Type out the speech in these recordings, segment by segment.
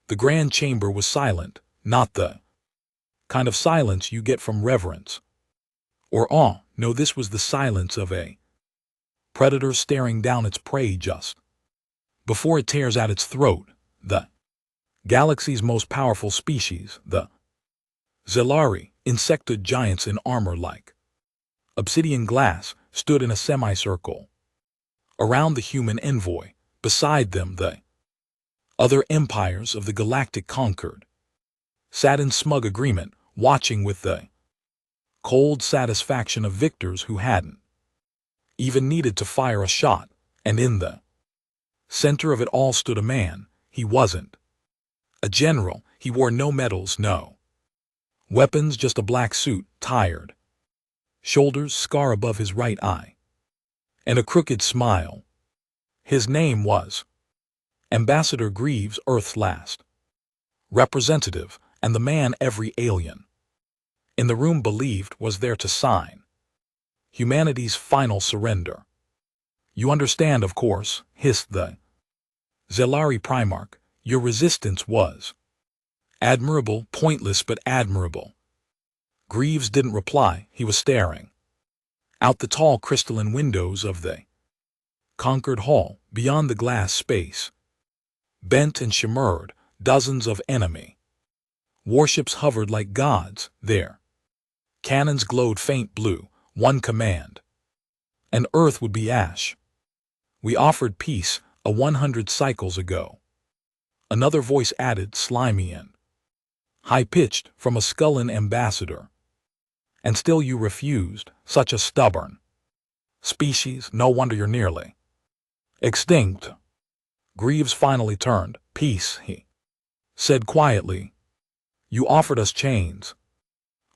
The grand chamber was silent, not the kind of silence you get from reverence or awe. No, this was the silence of a predator staring down its prey just before it tears at its throat. The galaxy's most powerful species, the Zelari, insectoid giants in armor like obsidian glass, stood in a semicircle around the human envoy. Beside them, the other empires of the galactic conquered sat in smug agreement, watching with the cold satisfaction of victors who hadn't even needed to fire a shot. And in the center of it all stood a man. He wasn't a general. He wore no medals, no weapons, just a black suit, tired shoulders, scar above his right eye, and a crooked smile. His name was Ambassador Greaves, Earth's last representative, and the man every alien in the room believed was there to sign humanity's final surrender. "You understand, of course," hissed the Zelari Primarch. "Your resistance was admirable, pointless but admirable." Greaves didn't reply. He was staring out the tall crystalline windows of the conquered hall. Beyond the glass space bent and shimmered dozens of enemy warships hovered like gods there. Cannons glowed faint blue. One command, and Earth would be ash. "We offered peace 100 cycles ago." Another voice added, slimy and high-pitched, from a Skullan ambassador. "And still you refused. Such a stubborn species. No wonder you're nearly extinct." Greaves finally turned. "Peace," he said quietly. "You offered us chains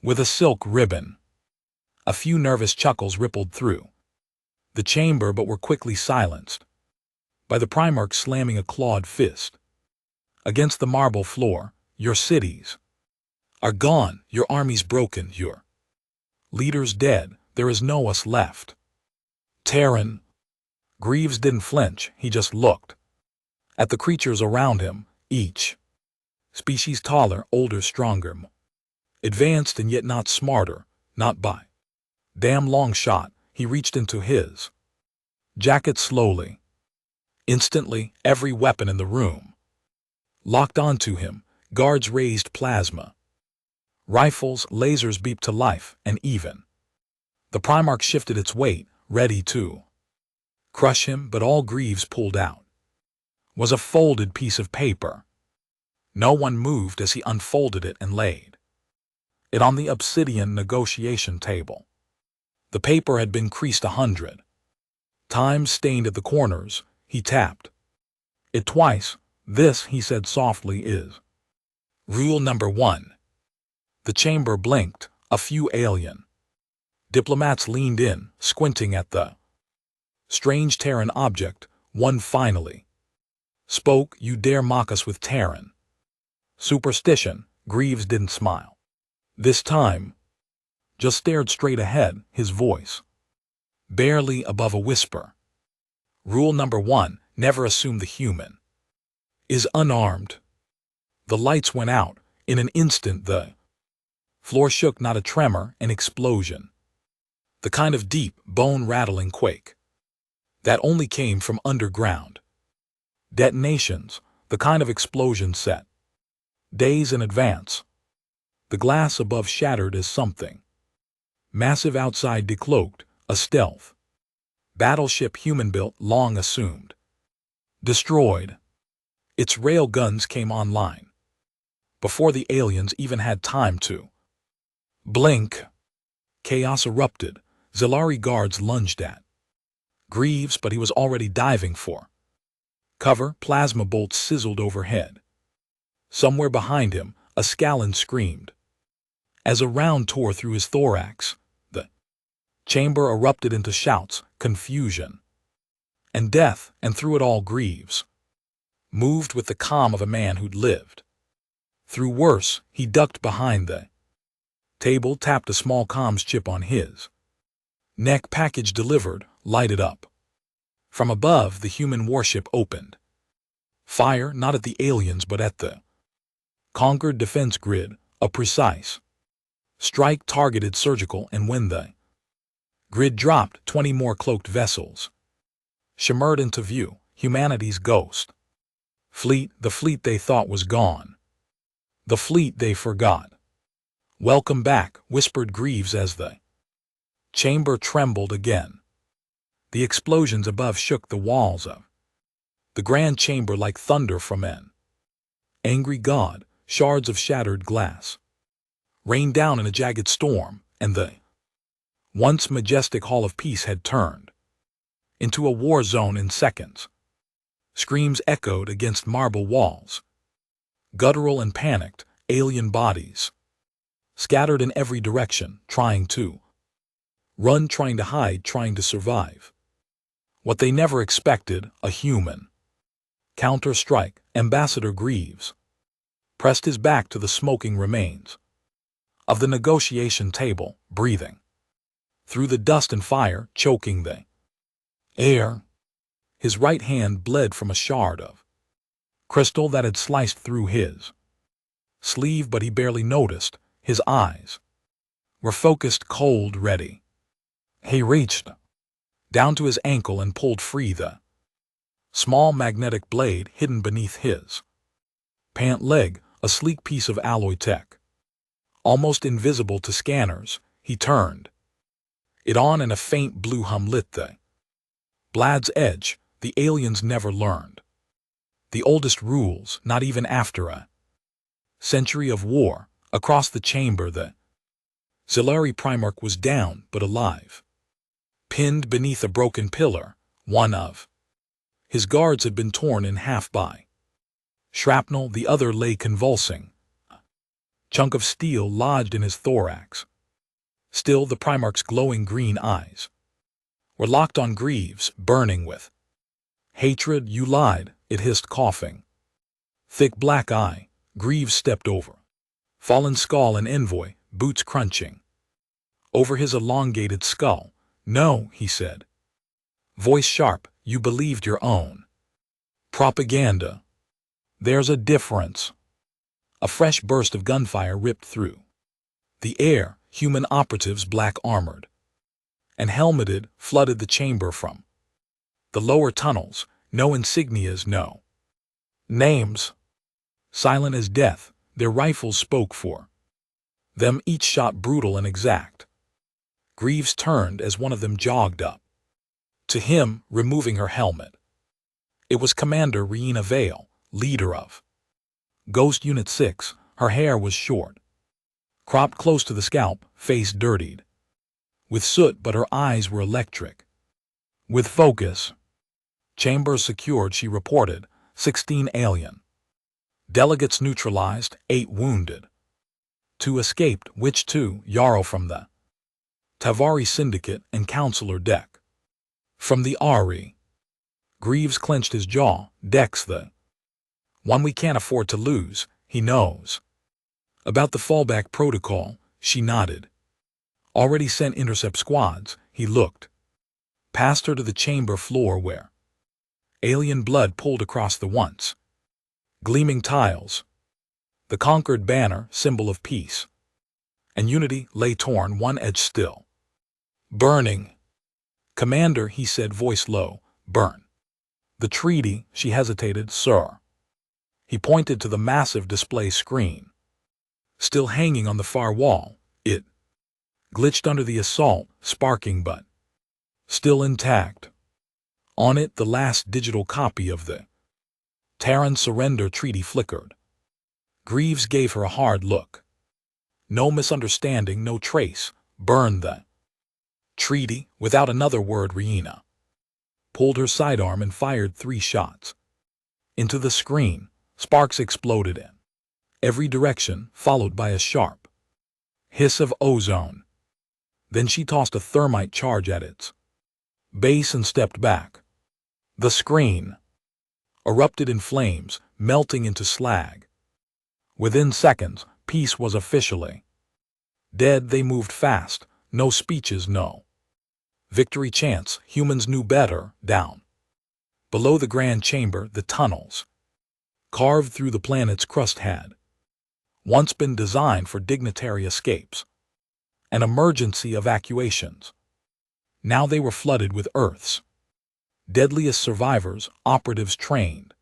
with a silk ribbon." A few nervous chuckles rippled through the chamber, but were quickly silenced by the Primarch slamming a clawed fist against the marble floor. "Your cities are gone, your armies broken, your leaders dead. There is no us left." Terran. Greaves didn't flinch. He just looked at the creatures around him, each species taller, older, stronger, advanced, and yet not smarter, not by damn long shot. He reached into his jacket slowly. Instantly, every weapon in the room locked onto him. Guards raised plasma rifles, lasers beeped to life, and even the Primarch shifted its weight, ready to crush him. But all Greaves pulled out was a folded piece of paper. No one moved as he unfolded it and laid it on the obsidian negotiation table. The paper had been creased 100 times, stained at the corners. He tapped it twice. "This," he said softly, "is rule number 1. The chamber blinked. A few alien diplomats leaned in, squinting at the strange Terran object. One finally spoke. "You dare mock us with Terran superstition?" Greaves didn't smile this time, just stared straight ahead, his voice barely above a whisper. "Rule number 1, never assume the human is unarmed." The lights went out. In an instant the floor shook, not a tremor, an explosion. The kind of deep, bone-rattling quake that only came from underground detonations, the kind of explosion set days in advance. The glass above shattered as something massive outside decloaked, a stealth battleship, human-built, long assumed destroyed. Its rail guns came online before the aliens even had time to blink. Chaos erupted. Zelari guards lunged at Greaves, but he was already diving for cover. Plasma bolts sizzled overhead. Somewhere behind him, a Skullan screamed as a round tore through his thorax. The chamber erupted into shouts, confusion, and death, and through it all Greaves moved with the calm of a man who'd lived through worse. He ducked behind the table, tapped a small comms chip on his neck. Package delivered, lighted up. From above, the human warship opened fire, not at the aliens but at the Conquered defense grid, a precise strike targeted surgical, and when the grid dropped, 20 more cloaked vessels shimmered into view, humanity's ghost fleet, the fleet they thought was gone, the fleet they forgot. Welcome back, whispered Greaves as the chamber trembled again. The explosions above shook the walls of the grand chamber like thunder from an angry god. Shards of shattered glass rained down in a jagged storm, and the once majestic Hall of Peace had turned into a war zone in seconds. Screams echoed against marble walls. Guttural and panicked, alien bodies scattered in every direction, trying to run, trying to hide, trying to survive. What they never expected, a human counter-strike. Ambassador Greaves pressed his back to the smoking remains of the negotiation table, breathing through the dust and fire, choking the air. His right hand bled from a shard of crystal that had sliced through his sleeve, but he barely noticed. His eyes were focused, cold, ready. He reached down to his ankle and pulled free the small magnetic blade hidden beneath his pant leg, a sleek piece of alloy tech. Almost invisible to scanners, he turned it on and a faint blue hum lit the blad's edge. The aliens never learned the oldest rules, not even after a century of war. Across the chamber, the Zilari Primarch was down but alive. Pinned beneath a broken pillar, one of his guards had been torn in half by shrapnel, the other lay convulsing. A chunk of steel lodged in his thorax. Still, the Primarch's glowing green eyes were locked on Greaves, burning with hatred. You lied, it hissed, coughing. Thick black eye. Greaves stepped over fallen skull and envoy, boots crunching over his elongated skull. No, he said, voice sharp, you believed your own propaganda. There's a difference. A fresh burst of gunfire ripped through the air. Human operatives, black armored and helmeted, flooded the chamber from the lower tunnels. No insignias, no names. Silent as death, their rifles spoke for them, each shot brutal and exact. Greaves turned as one of them jogged up to him, removing her helmet. It was Commander Riena Vale, leader of Ghost Unit 6. Her hair was short, cropped close to the scalp, face dirtied with soot, but her eyes were electric with focus. Chamber secured, she reported. 16 alien delegates neutralized, 8 wounded. 2 escaped, which 2? Yarrow from the Tavari Syndicate and Counselor Deck from the Ari. Greaves clenched his jaw. Deck's the one we can't afford to lose. He knows about the fallback protocol. She nodded. Already sent intercept squads. He looked past her to the chamber floor where alien blood pooled across the once gleaming tiles. The conquered banner, symbol of peace and unity, lay torn, one edge still burning. Commander, he said, voice low, burn the treaty. She hesitated. Sir. He pointed to the massive display screen still hanging on the far wall. It glitched under the assault, sparking but still intact. On it, the last digital copy of the Terran surrender treaty flickered. Greaves gave her a hard look. No misunderstanding, no trace. Burn the treaty. Without another word, Riena pulled her sidearm and fired 3 shots into the screen. Sparks exploded in every direction, followed by a sharp hiss of ozone. Then she tossed a thermite charge at its base and stepped back. The screen erupted in flames, melting into slag. Within seconds, peace was officially dead. They moved fast. No speeches, no victory chants. Humans knew better. Down below the grand chamber, the tunnels carved through the planet's crust had once been designed for dignitary escapes and emergency evacuations. Now they were flooded with Earth's deadliest survivors, operatives trained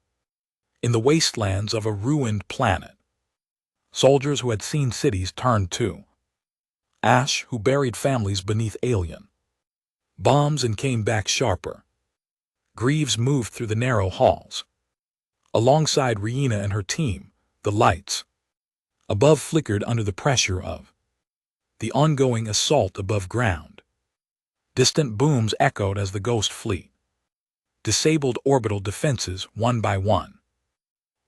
in the wastelands of a ruined planet. Soldiers who had seen cities turned to ash, who buried families beneath alien bombs and came back sharper. Greaves moved through the narrow halls. Alongside Rihanna and her team, the lights above flickered under the pressure of the ongoing assault above ground. Distant booms echoed as the Ghost Fleet disabled orbital defenses one by one.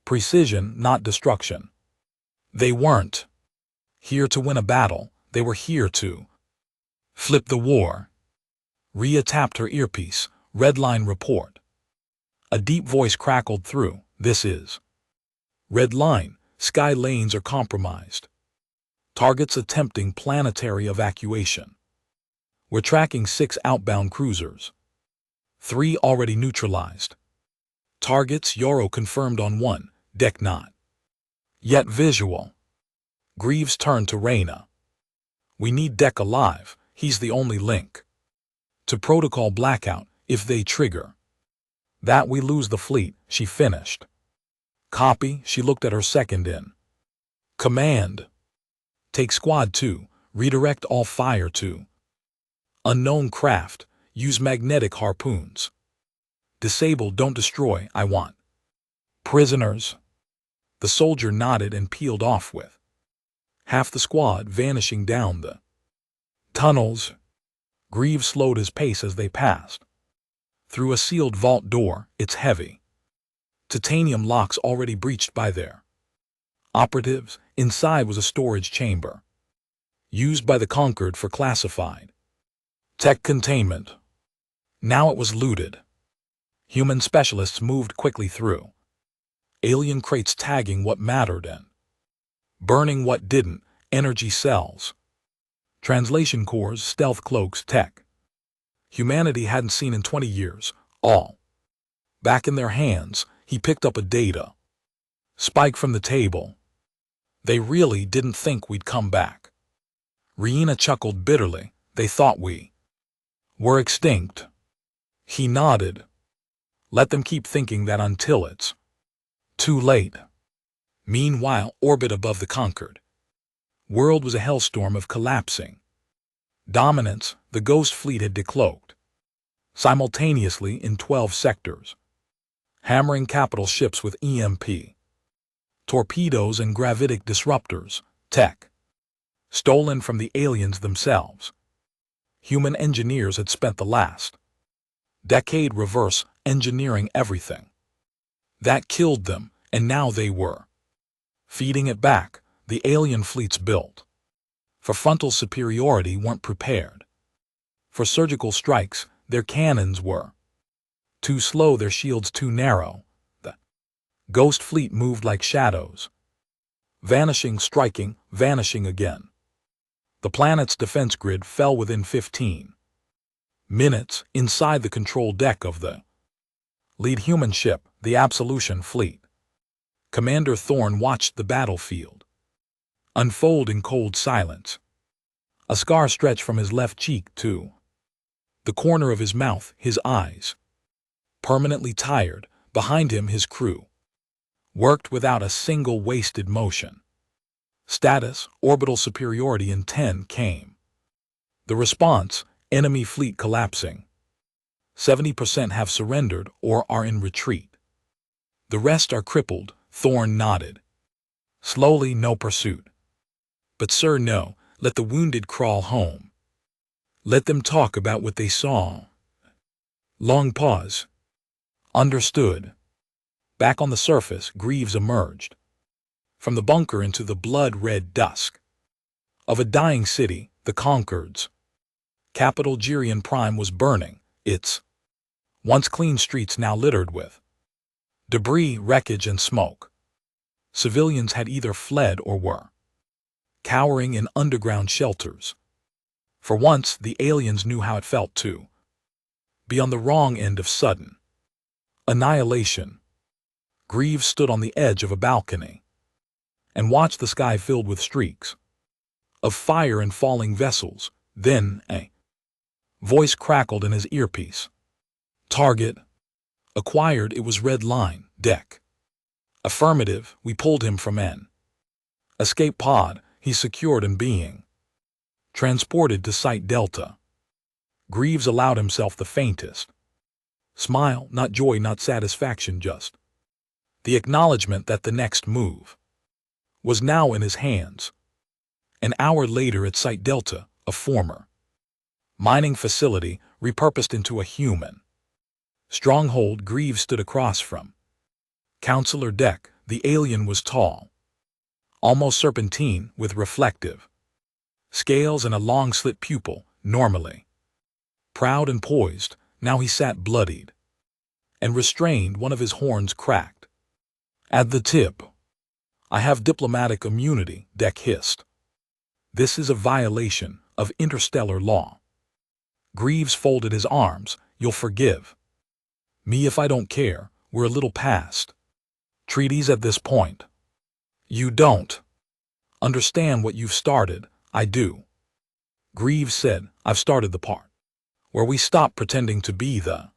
Precision, not destruction. They weren't here to win a battle, they were here to flip the war. Rhea tapped her earpiece. Redline report. A deep voice crackled through. This is Red Line. Sky lanes are compromised. Targets attempting planetary evacuation. We're tracking 6 outbound cruisers. 3 already neutralized. Targets Euro confirmed on 1, deck not yet visual. Greaves turned to Reyna. We need Deck alive, he's the only link to protocol blackout. If they trigger that, we lose the fleet, she finished. Copy. She looked at her second in command. Take Squad 2, redirect all fire to unknown craft, use magnetic harpoons. Disable, don't destroy, I want prisoners. The soldier nodded and peeled off with half the squad vanishing down the tunnels. Greaves slowed his pace as they passed through a sealed vault door. Its heavy titanium locks already breached by their operatives. Inside was a storage chamber used by the Conquered for classified tech containment. Now it was looted. Human specialists moved quickly through alien crates, tagging what mattered and burning what didn't. Energy cells, translation cores, stealth cloaks, tech humanity hadn't seen in 20 years, all back in their hands. He picked up a data spike from the table. They really didn't think we'd come back. Rihanna chuckled bitterly. They thought we were extinct. He nodded. Let them keep thinking that until it's too late. Meanwhile, orbit above the Conquered world was a hellstorm of collapsing dominance. The Ghost Fleet had decloaked simultaneously in 12 sectors, hammering capital ships with EMP torpedoes and gravitic disruptors, tech stolen from the aliens themselves. Human engineers had spent the last decade reverse engineering everything that killed them, and now they were feeding it back. The alien fleets built for frontal superiority weren't prepared for surgical strikes. Their cannons were too slow, their shields too narrow. The Ghost Fleet moved like shadows, vanishing, striking, vanishing again. The planet's defense grid fell within 15 minutes. Inside the control deck of the lead human ship, the Absolution Fleet, Commander Thorne watched the battlefield unfold in cold silence. A scar stretched from his left cheek to the corner of his mouth, his eyes permanently tired. Behind him, his crew worked without a single wasted motion. Status: orbital superiority in 10 came. The response: enemy fleet collapsing. 70% have surrendered or are in retreat. The rest are crippled. Thorne nodded. Slowly, no pursuit. But sir, no, let the wounded crawl home. Let them talk about what they saw. Long pause. Understood. Back on the surface, Greaves emerged from the bunker into the blood-red dusk of a dying city. The Conquereds capital, Gerion Prime, was burning, its once clean streets now littered with debris, wreckage, and smoke. Civilians had either fled or were cowering in underground shelters. For once, the aliens knew how it felt to be on the wrong end of sudden annihilation. Greaves stood on the edge of a balcony. and watched the sky filled with streaks of fire and falling vessels. Then a voice crackled in his earpiece. Target acquired. It was red line, deck. Affirmative. We pulled him from an escape pod. He's secured and being transported to Site Delta. Greaves allowed himself the faintest smile, not joy, not satisfaction, just the acknowledgement that the next move was now in his hands. An hour later at Site Delta, a former mining facility repurposed into a human stronghold, Greaves stood across from Counselor Deck. The alien was tall, almost serpentine, with reflective scales and a long slit pupil. Normally proud and poised, now he sat bloodied and restrained, one of his horns cracked at the tip. I have diplomatic immunity, Deck hissed. This is a violation of interstellar law. Greaves folded his arms. You'll forgive me if I don't care. We're a little past treaties at this point. You don't understand what you've started. I do. Greaves said, I've started the part where we stop pretending to be the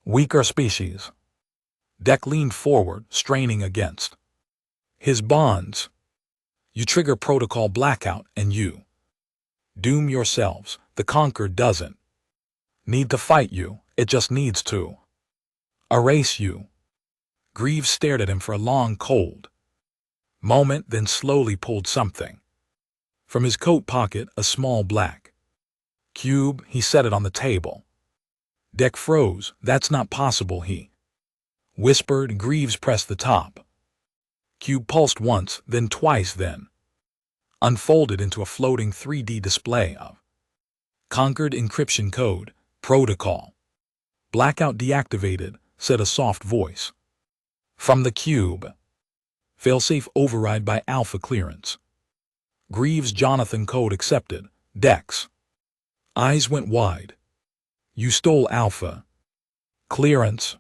weaker species. Deck leaned forward, straining against his bonds. You trigger protocol blackout and you doom yourselves. The Conquered doesn't need to fight you, it just needs to erase you. Greaves stared at him for a long, cold moment, then slowly pulled something from his coat pocket, a small black cube. He set it on the table. Deck froze. That's not possible, he whispered. Greaves pressed the top cube, pulsed once, then twice, then unfolded into a floating 3D display of Conquered encryption code. Protocol blackout deactivated, said a soft voice from the cube. Failsafe override by Alpha clearance. Greaves' Jonathan code accepted. Deck's eyes went wide. You stole Alpha clearance?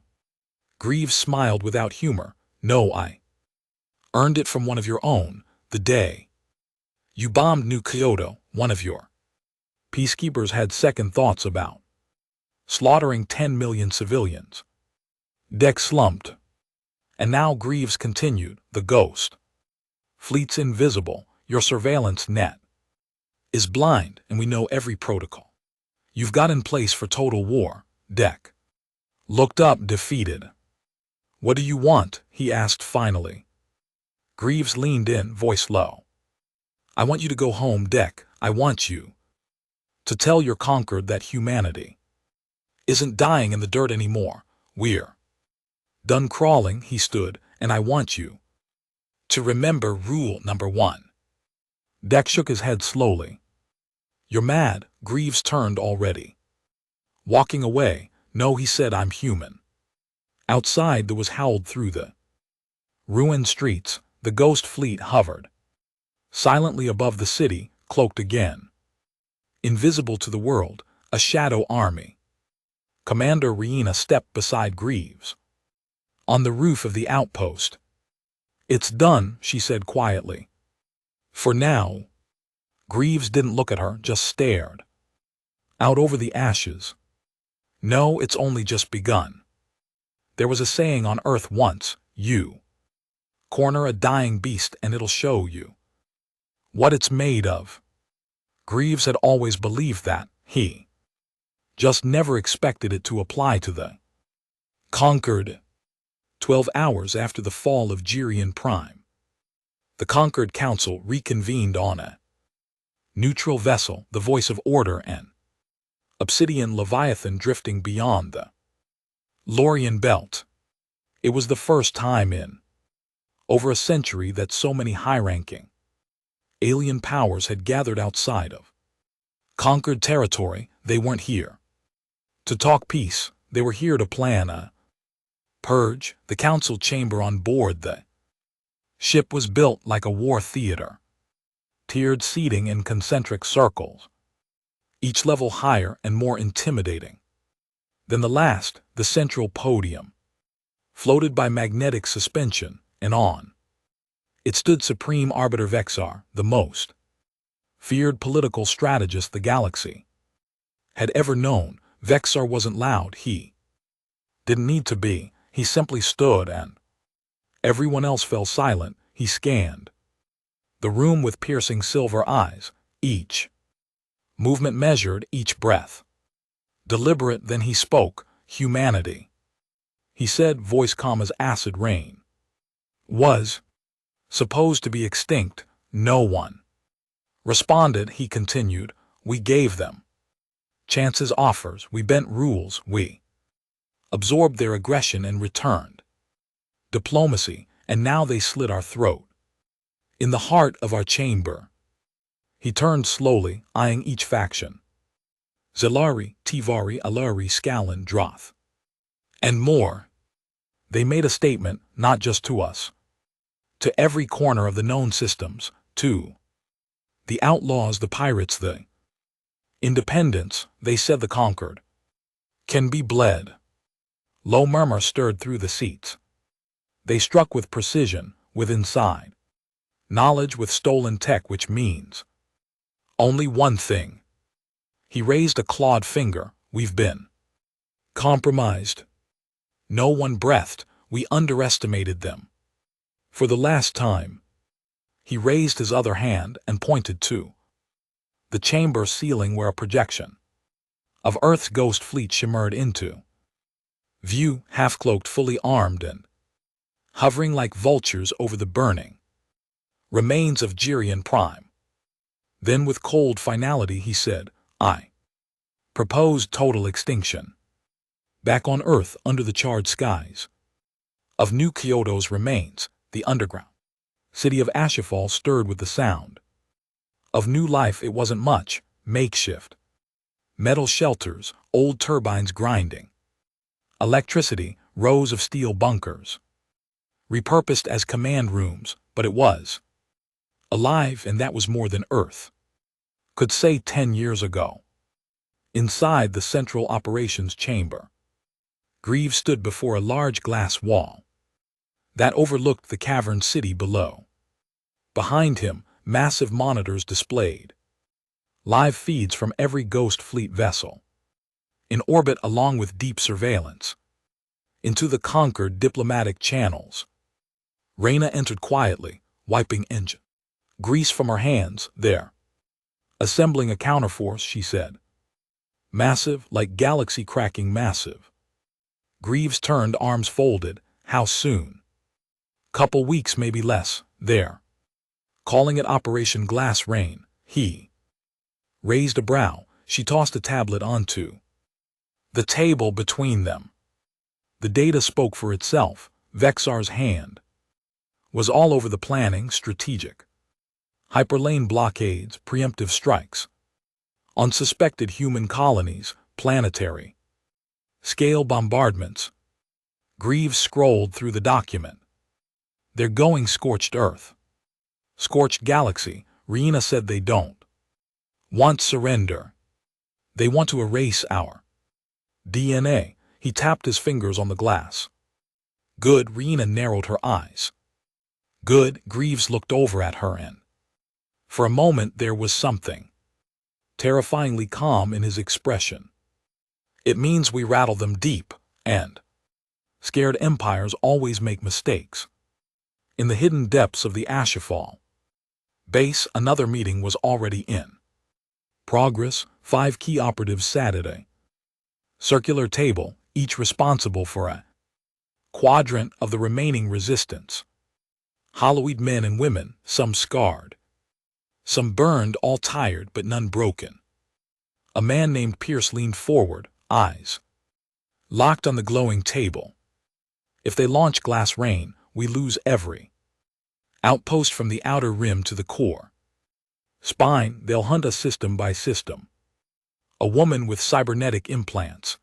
Greaves smiled without humor. No, I earned it from one of your own, the day you bombed New Kyoto. One of your peacekeepers had second thoughts about slaughtering 10 million civilians. Deck slumped. And now Greaves continued, the ghost fleet's invisible. Your surveillance net is blind, and we know every protocol you've got in place for total war. Deck looked up, defeated. What do you want? He asked finally. Greaves leaned in, voice low. I want you to go home, Deck. I want you to tell your Conquered that humanity isn't dying in the dirt anymore. We're done crawling. He stood, and I want you to remember rule number 1. Deck shook his head slowly. You're mad. Greaves turned already walking away. No, he said, I'm human. Outside there was howled through the ruined streets. The ghost fleet hovered silently above the city, cloaked again, invisible to the world, a shadow army. Commander Riena stepped beside Greaves on the roof of the outpost. It's done, she said quietly. For now. Greaves didn't look at her, just stared out over the ashes. No, it's only just begun. There was a saying on Earth once, you corner a dying beast and it'll show you what it's made of. Greaves had always believed that. He just never expected it to apply to the Conquered. 12 hours after the fall of Girion Prime, the Conquered Council reconvened on a neutral vessel, the voice of order and obsidian leviathan drifting beyond the Lorien Belt. It was the first time in over a century that so many high-ranking alien powers had gathered outside of Conquered territory. They weren't here to talk peace. They were here to plan a purge. The council chamber on board the ship was built like a war theater, tiered seating in concentric circles, each level higher and more intimidating than the last. The central podium floated by magnetic suspension, and on It stood supreme arbiter Vexar, the most feared political strategist the galaxy had ever known. Vexar wasn't loud, he didn't need to be, he simply stood and everyone else fell silent. He scanned the room with piercing silver eyes, each movement measured, each breath deliberate. Then he spoke. Humanity, he said, voice calm as acid rain, was supposed to be extinct. No one responded. He continued, we gave them chances, offers, we bent rules, we absorbed their aggression and returned diplomacy, and now they slit our throat. In the heart of our chamber, he turned slowly, eyeing each faction. Zelari, Tivari, Alari, Scallon, Droth, and more. They made a statement, not just to us, to every corner of the known systems, to the outlaws, the pirates, the independents. They said the conquered can be bled. Low murmur stirred through the seats. They struck with precision, with inside knowledge, with stolen tech, which means only one thing. He raised a clawed finger. We've been compromised. No one breathed. We underestimated them. For the last time. He raised his other hand and pointed to the chamber ceiling where a projection of Earth's ghost fleet shimmered into view, half-cloaked, fully armed, and hovering like vultures over the burning remains of Jirian Prime. Then with cold finality he said, I propose total extinction. Back on Earth, under the charred skies of New Kyoto's remains, the underground city of Ashifal stirred with the sound of new life. It wasn't much, makeshift metal shelters, old turbines grinding electricity, rows of steel bunkers repurposed as command rooms, but it was alive, and that was more than Earth could say 10 years ago. Inside the central operations chamber, Greaves stood before a large glass wall that overlooked the cavern city below. Behind him, massive monitors displayed live feeds from every Ghost Fleet vessel in orbit, along with deep surveillance into the conquered diplomatic channels. Reyna entered quietly, wiping engine grease from her hands. There, assembling a counterforce, she said. Massive, like galaxy-cracking massive. Greaves turned, arms folded. How soon? Couple weeks, maybe less. There, calling it Operation Glass Rain. He raised a brow. She tossed a tablet onto the table between them. The data spoke for itself. Vexar's hand was all over the planning, strategic hyperlane blockades, preemptive strikes on suspected human colonies, planetary scale bombardments. Greaves scrolled through the document. They're going scorched Earth, scorched galaxy. Reyna said they don't want surrender. They want to erase our DNA. He tapped his fingers on the glass. Good. Reyna narrowed her eyes. Good. Greaves looked over at her, and for a moment there was something terrifyingly calm in his expression. It means we rattle them deep, and scared empires always make mistakes. In the hidden depths of the Ashifal base, another meeting was already in progress. 5 key operatives sat at a circular table, each responsible for a quadrant of the remaining resistance. Hollow-eyed men and women, some scarred, some burned, all tired but none broken. A man named Pierce leaned forward, eyes locked on the glowing table. If they launch Glass Rain, we lose every outpost from the outer rim to the core spine. They'll hunt us system by system. A woman with cybernetic implants.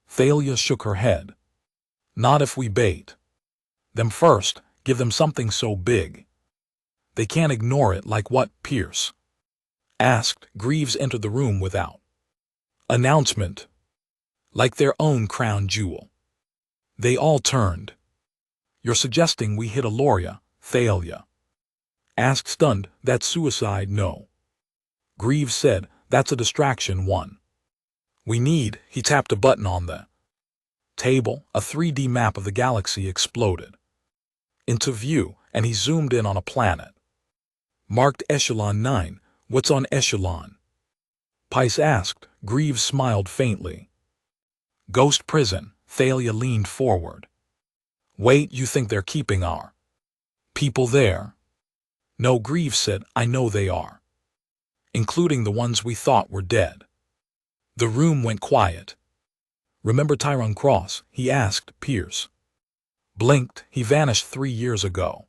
Thalia shook her head. Not if we bait them first, give them something so big they can't ignore it. Like what? Pierce asked. Greaves entered the room without announcement, like their own crown jewel. They all turned. You're suggesting we hit Aloria, Thalia? Asked stunned, "That's suicide, no." Greaves said, "That's a distraction one. We need," he tapped a button on the table, a 3D map of the galaxy exploded into view, and he zoomed in on a planet. Marked Echelon 9, "What's on Echelon?" Pice asked. Greaves smiled faintly. "Ghost prison." Thalia leaned forward. "Wait, you think they're keeping our people there?" "No," Greaves said, "I know they are. Including the ones we thought were dead." The room went quiet. "Remember Tyrone Cross?" he asked Pierce. Blinked. "He vanished 3 years ago.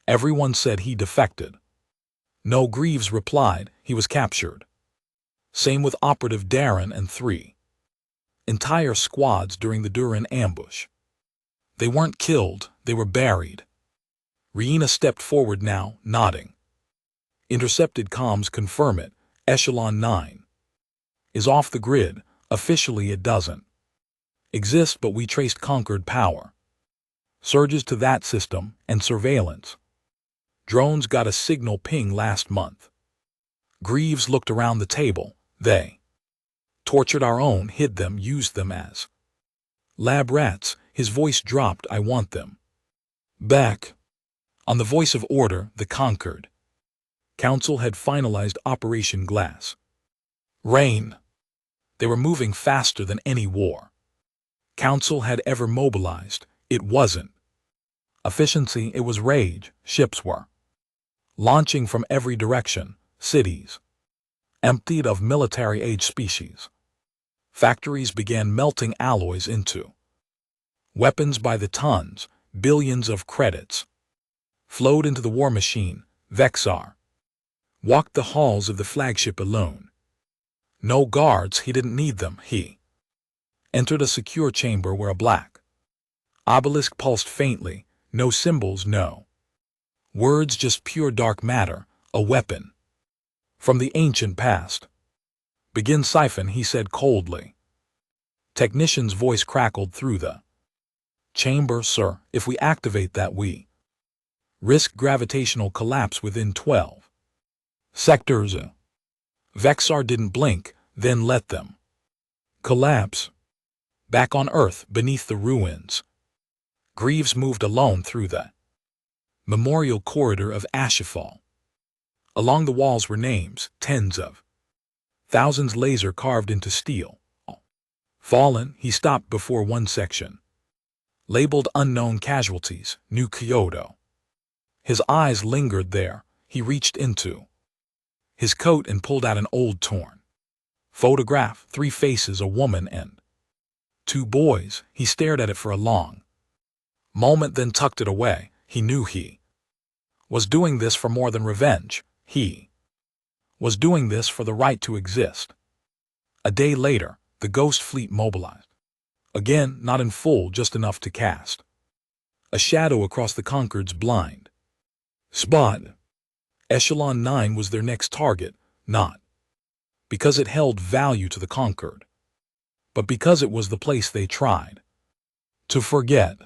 Everyone said he defected." "No," Greaves replied, "he was captured. Same with Operative Darren and 3 entire squads during the Durin ambush. They weren't killed, they were buried." Riina stepped forward now, nodding. "Intercepted comms confirm it. Echelon 9 is off the grid. Officially it doesn't exist, but we traced conquered power surges to that system and surveillance. Drones got a signal ping last month." Greaves looked around the table. "They tortured our own, hid them, used them as lab rats." His voice dropped. "I want them back." On the voice of order, the conquered Council had finalized Operation Glass Rain. They were moving faster than any war Council had ever mobilized. It wasn't efficiency, it was rage. Ships were launching from every direction, cities emptied of military-age species. Factories began melting alloys into weapons by the tons. Billions of credits flowed into the war machine. Vexar walked the halls of the flagship alone. No guards, he didn't need them. He entered a secure chamber where a black obelisk pulsed faintly. No symbols, no words, just pure dark matter, a weapon from the ancient past. "Begin siphon," he said coldly. Technician's voice crackled through the chamber. "Sir, if we activate that, we risk gravitational collapse within 12 sectors." Vexar didn't blink. "Then let them collapse back on Earth, beneath the ruins." Greaves moved alone through the memorial corridor of Ashifal. Along the walls were names, tens of thousands laser carved into steel. Fallen, he stopped before one section labeled "Unknown Casualties, New Kyoto." His eyes lingered there. He reached into his coat and pulled out an old torn photograph, 3 faces, a woman and 2 boys. He stared at it for a long moment, then tucked it away. He knew he was doing this for more than revenge. He was doing this for the right to exist. A day later, the Ghost Fleet mobilized. Again, not in full, just enough to cast a shadow across the Conquered's blind spot. Echelon 9 was their next target, not because it held value to the Conquered, but because it was the place they tried to forget.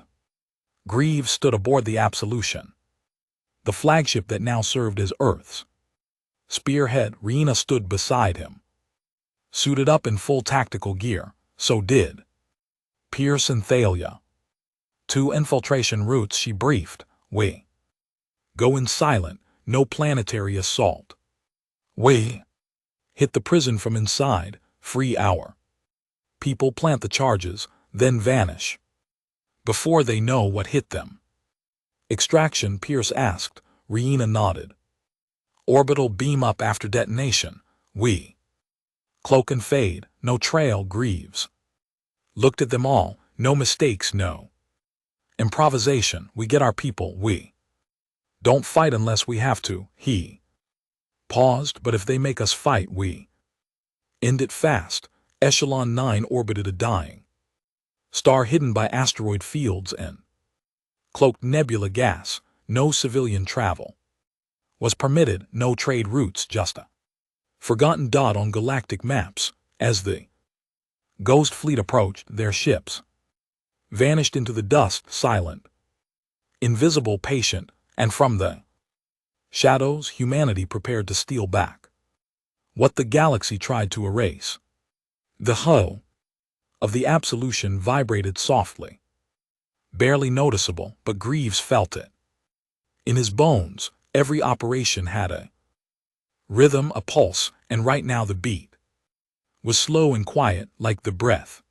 Greaves stood aboard the Absolution, the flagship that now served as Earth's spearhead. Riina stood beside him, suited up in full tactical gear. So did Pierce and Thalia. 2 infiltration routes, she briefed. We go in silent, no planetary assault. We hit the prison from inside, free our people, plant the charges, then vanish before they know what hit them. Extraction, Pierce asked. Riina nodded. Orbital beam up after detonation. We cloak and fade, no trail. Greaves looked at them all. No mistakes, no improvisation. We get our people. We don't fight unless we have to. He paused. But if they make us fight, we end it fast. Echelon 9 orbited a dying star hidden by asteroid fields and cloaked nebula gas. No civilian travel was permitted, no trade routes, just a forgotten dot on galactic maps. As the Ghost Fleet approached, their ships vanished into the dust, silent, invisible, patient, and from the Shadows humanity prepared to steal back. What the galaxy tried to erase. The hull of the Absolution vibrated softly. Barely noticeable, but Greaves felt it. In his bones, every operation had a rhythm, a pulse, and right now the beat was slow and quiet like the breath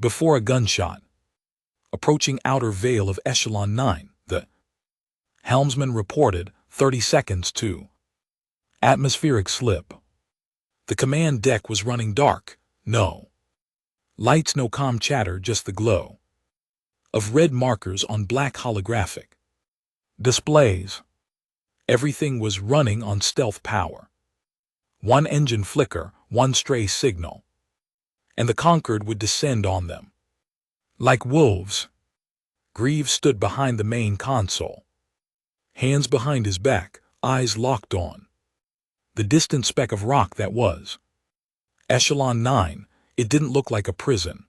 before a gunshot. Approaching outer veil of Echelon 9, the helmsman reported 30 seconds to atmospheric slip. The command deck was running dark. No lights, no comm chatter, just the glow of red markers on black holographic displays. Everything was running on stealth power. One engine flicker, one stray signal, and the conquered would descend on them. Like wolves, Greaves stood behind the main console, hands behind his back, eyes locked on the distant speck of rock that was Echelon 9. It didn't look like a prison.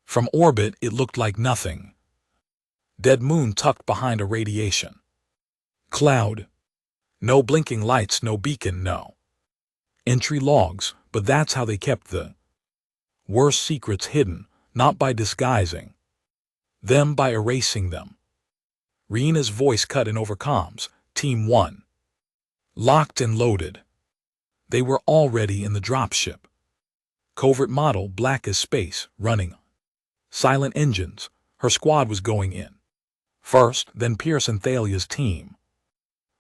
From orbit, it looked like nothing. Dead moon tucked behind a radiation cloud. No blinking lights, no beacon, no entry logs, but that's how they kept the worst secrets hidden, not by disguising them, by erasing them. Reena's voice cut in over comms. Team 1. Locked and loaded. They were already in the dropship. Covert model, black as space, running silent engines. Her squad was going in first, then Pierce and Thalia's team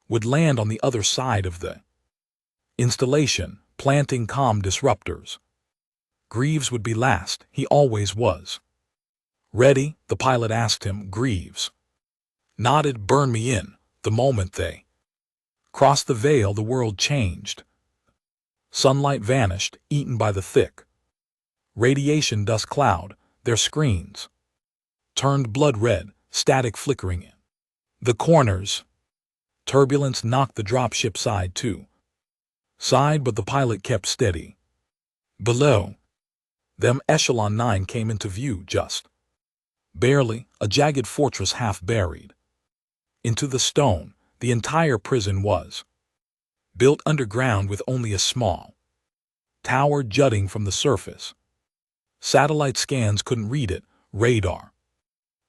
would land on the other side of the installation, planting comm disruptors. Greaves would be last. He always was. Ready? The pilot asked him. Greaves nodded. Burn me in. The moment they crossed the veil, the world changed. Sunlight vanished, eaten by the thick radiation dust cloud. Their screens turned blood red, static flickering in the corners. Turbulence knocked the dropship side to side, but the pilot kept steady. Below them, Echelon 9 came into view, just barely, a jagged fortress half buried into the stone. The entire prison was built underground with only a small tower jutting from the surface. Satellite scans couldn't read it, radar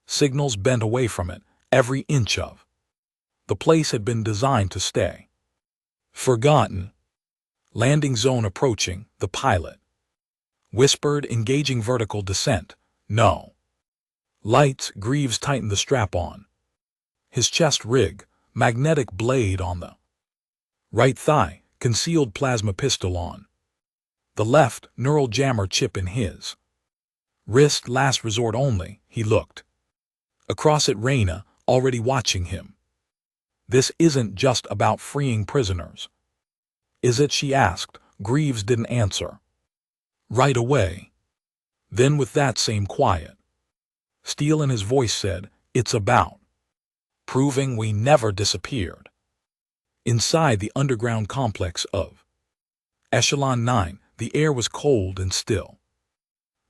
signals bent away from it. Every inch of the place had been designed to stay forgotten. Landing zone approaching, the pilot whispered, engaging vertical descent. No lights. Greaves tightened the strap on his chest rig, magnetic blade on the right thigh, concealed plasma pistol on the left, neural jammer chip in his wrist. Last resort only. He looked across at Reina, already watching him. This isn't just about freeing prisoners, is it? She asked. Greaves didn't answer right away. Then, with that same quiet steel in his voice, said, it's about proving we never disappeared. Inside the underground complex of Echelon 9, the air was cold and still.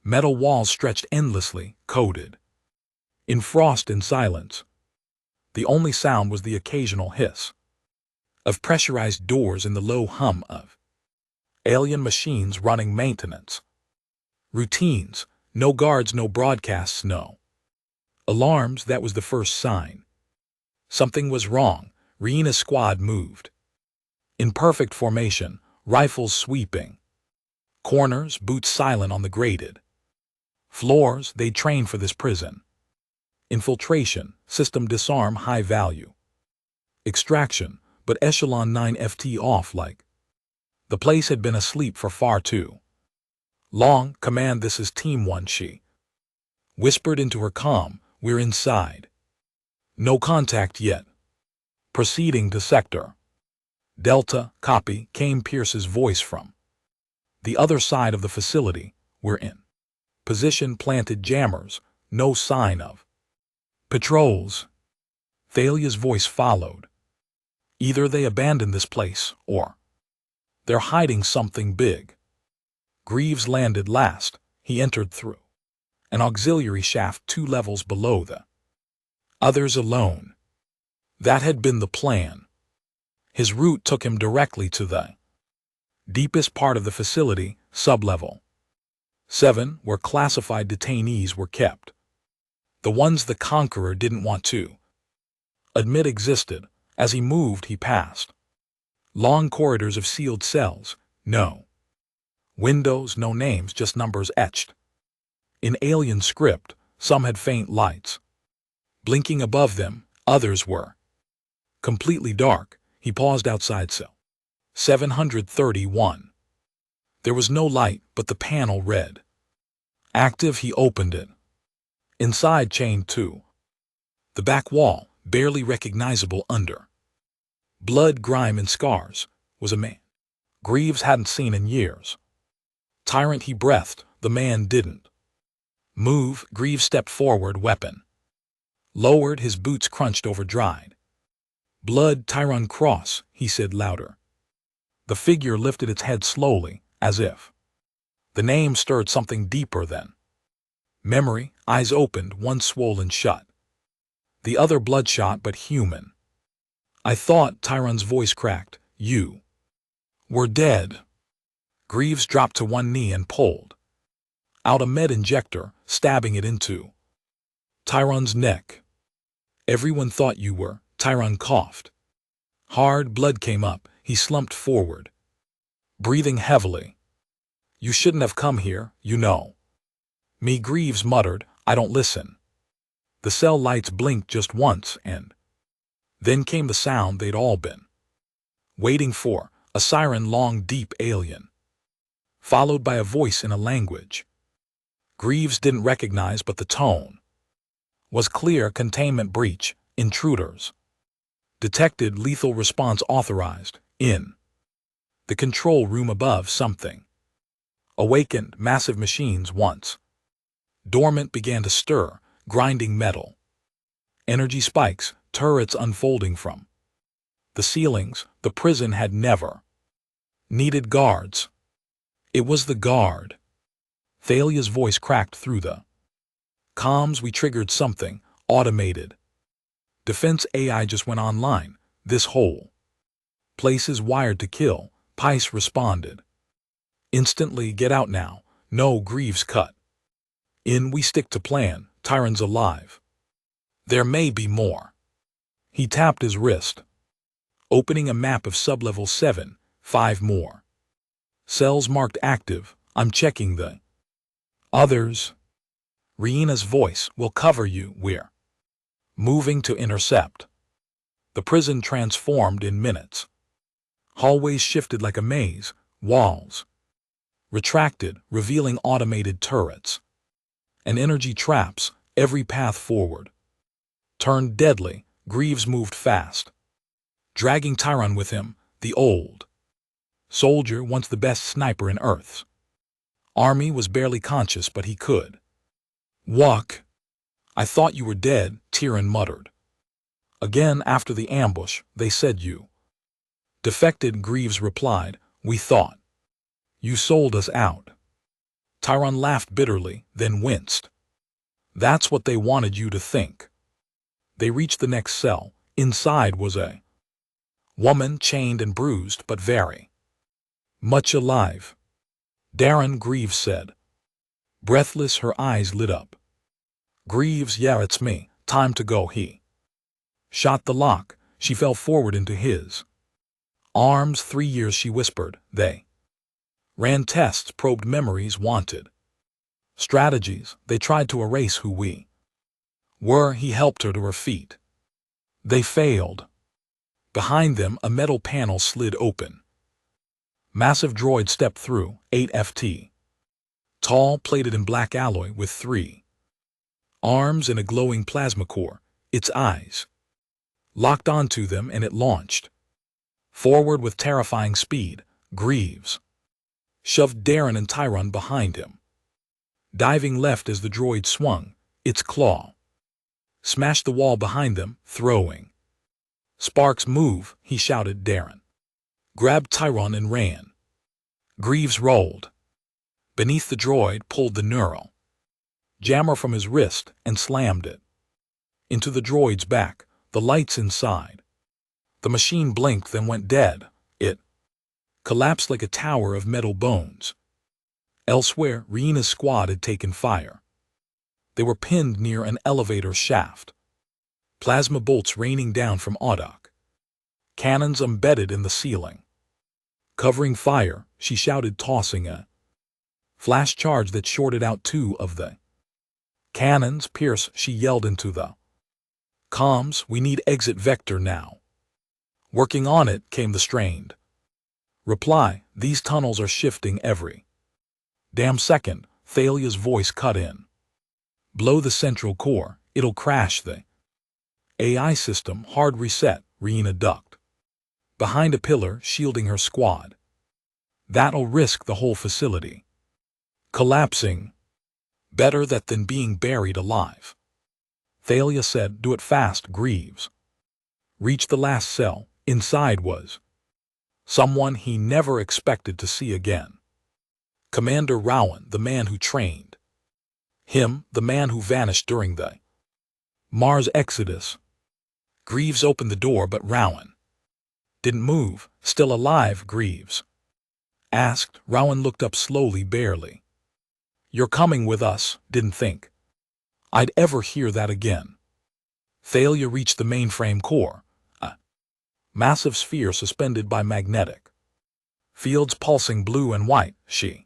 Metal walls stretched endlessly, coated in frost and silence. The only sound was the occasional hiss of pressurized doors and the low hum of alien machines running maintenance routines. No guards, no broadcasts, no alarms. That was the first sign something was wrong. Reena's squad moved in perfect formation, rifles sweeping corners, boots silent on the graded floors. They trained for this prison. Infiltration, system disarm, high value extraction, but Echelon 9 FT off like the place had been asleep for far too long. Command, this is Team 1, she whispered into her comm. We're inside. No contact yet. Proceeding to sector Delta. Copy, came Pierce's voice from the other side of the facility. We're in position. Planted jammers. No sign of patrols. Thalia's voice followed. Either they abandoned this place, or they're hiding something big. Greaves landed last. He entered through an auxiliary shaft 2 levels below the others alone. That had been the plan. His route took him directly to the deepest part of the facility, sublevel 7, where classified detainees were kept. The ones the Conqueror didn't want to admit existed. As he moved, he passed long corridors of sealed cells, no windows, no names, just numbers etched in alien script. Some had faint lights blinking above them, others were completely dark. He paused outside cell 731. There was no light, but the panel read active. He opened it. Inside, chained to the back wall, barely recognizable under blood, grime, and scars, was a man Greaves hadn't seen in years. Tyrant, he breathed. The man didn't move. Greaves stepped forward, weapon lowered. His boots crunched over dried blood. Tyrone Cross, he said louder. The figure lifted its head slowly, as if the name stirred something deeper than memory. Eyes opened, one swollen shut, the other bloodshot but human. I thought, Tyrone's voice cracked, you were dead. Greaves dropped to one knee and pulled out a med injector, stabbing it into Tyrone's neck. Everyone thought you were. Tyrone coughed. Hard blood came up. He slumped forward, breathing heavily. You shouldn't have come here, you know. Me, Greaves muttered. I don't listen. The cell lights blinked just once, and then came the sound they'd all been waiting for, a siren, long, deep, alien, followed by a voice in a language Greaves didn't recognize, but the tone was clear. Containment breach. Intruders detected. Lethal response authorized. In the control room above, something awakened. Massive machines, once dormant, began to stir, grinding metal. Energy spikes, turrets unfolding from the ceilings. The prison had never needed guards. It was the guard. Thalia's voice cracked through the comms. We triggered something, automated defense AI just went online. This whole place is wired to kill. Pice responded instantly. Get out now. No, Greaves cut in. We stick to plan. Tyrone's alive. There may be more. He tapped his wrist, opening a map of sublevel 7. 5 more cells marked active. I'm checking the others. Riena's voice will cover you. We're moving to intercept. The prison transformed in minutes. Hallways shifted like a maze. Walls retracted, revealing automated turrets and energy traps. Every path forward turned deadly. Greaves moved fast, dragging Tyrone with him, the old soldier, once the best sniper in Earth's army, was barely conscious, but he could walk. I thought you were dead, Tyrone muttered. Again, after the ambush, they said you defected. Greaves replied, we thought you sold us out. Tyrone laughed bitterly, then winced. That's what they wanted you to think. They reached the next cell. Inside was a woman, chained and bruised, but very much alive. Darren, Greaves said. Breathless, her eyes lit up. Greaves, yeah, it's me. Time to go. He shot the lock. She fell forward into his arms. 3 years, she whispered. They ran tests, probed memories, wanted strategies. They tried to erase who we were. He helped her to her feet. They failed. Behind them, a metal panel slid open. Massive droid stepped through, 8 FT. Tall, plated in black alloy, with 3 arms and a glowing plasma core. Its eyes locked onto them, and it launched forward with terrifying speed. Greaves shoved Darren and Tyrone behind him, diving left as the droid swung. Its claw smashed the wall behind them, throwing sparks. Move, he shouted. Darren grabbed Tyrone and ran. Greaves rolled beneath the droid, pulled the neural jammer from his wrist, and slammed it into the droid's back. The lights inside The machine blinked, then went dead. It collapsed like a tower of metal bones. Elsewhere, Riena's squad had taken fire. They were pinned near an elevator shaft. Plasma bolts raining down from Audoc. Cannons embedded in the ceiling. Covering fire, she shouted, tossing a flash charge that shorted out two of the cannons. Pierce, she yelled into the comms, we need exit vector now. Working on it, came the strained reply. These tunnels are shifting every damn second. Thalia's voice cut in. Blow the central core, it'll crash the AI system. Hard reset. Riina ducked behind a pillar, shielding her squad. That'll risk the whole facility collapsing. Better that than being buried alive. Thalia said, do it fast, Greaves. Reached the last cell. Inside was someone he never expected to see again. Commander Rowan, the man who trained him, the man who vanished during the Mars Exodus. Greaves opened the door, but Rowan didn't move. Still alive, Greaves asked. Rowan looked up slowly, barely. You're coming with us. Didn't think I'd ever hear that again. Thalia reached the mainframe core, a massive sphere suspended by magnetic fields pulsing blue and white. She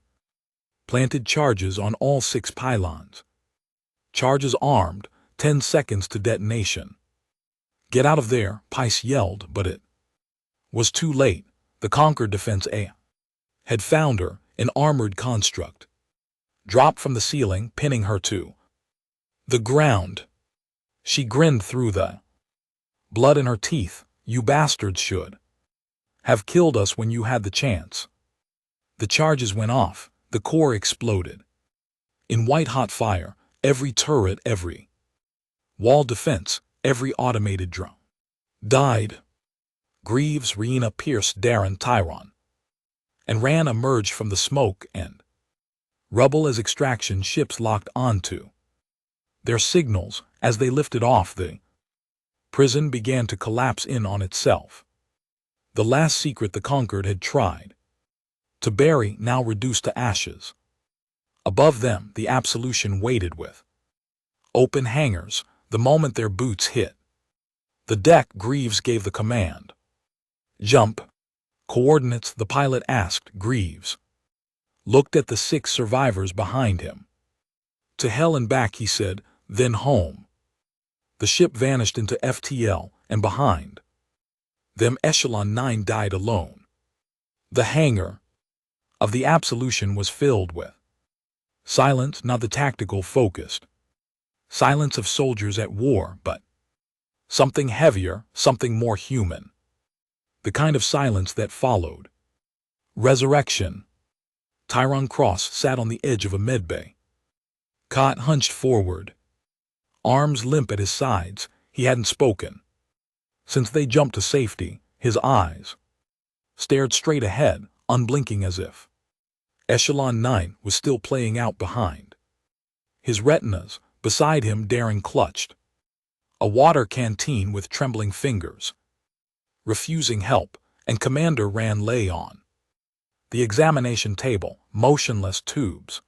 planted charges on all 6 pylons. Charges armed, 10 seconds to detonation. Get out of there, Pice yelled, but it was too late. The Conquered Defense A had found her, an armored construct. Dropped from the ceiling, pinning her to the ground. She grinned through the blood in her teeth. You bastards should have killed us when you had the chance. The charges went off. The core exploded. In white-hot fire, every turret, every wall defense, every automated drone died. Greaves, Riina, Pierce, Darren, Tyron, and Ran emerged from the smoke and rubble as extraction ships locked onto their signals. As they lifted off, the prison began to collapse in on itself. The last secret the Conquered had tried to bury, now reduced to ashes. Above them, the Absolution waited with open hangars. The moment their boots hit the deck, Greaves gave the command. Jump. Coordinates, the pilot asked. Greaves looked at the 6 survivors behind him. To hell and back, he said, then home. The ship vanished into FTL, and behind them Echelon 9 died alone. The hangar of the Absolution was filled with silence, not the tactical focused silence of soldiers at war, but something heavier, something more human. The kind of silence that followed resurrection. Tyrone Cross sat on the edge of a medbay. Cot hunched forward, arms limp at his sides. He hadn't spoken since they jumped to safety. His eyes stared straight ahead, unblinking, as if Echelon 9 was still playing out behind his retinas. Beside him, Darren clutched a water canteen with trembling fingers, refusing help, and Commander Ran lay on the examination table, motionless, tubes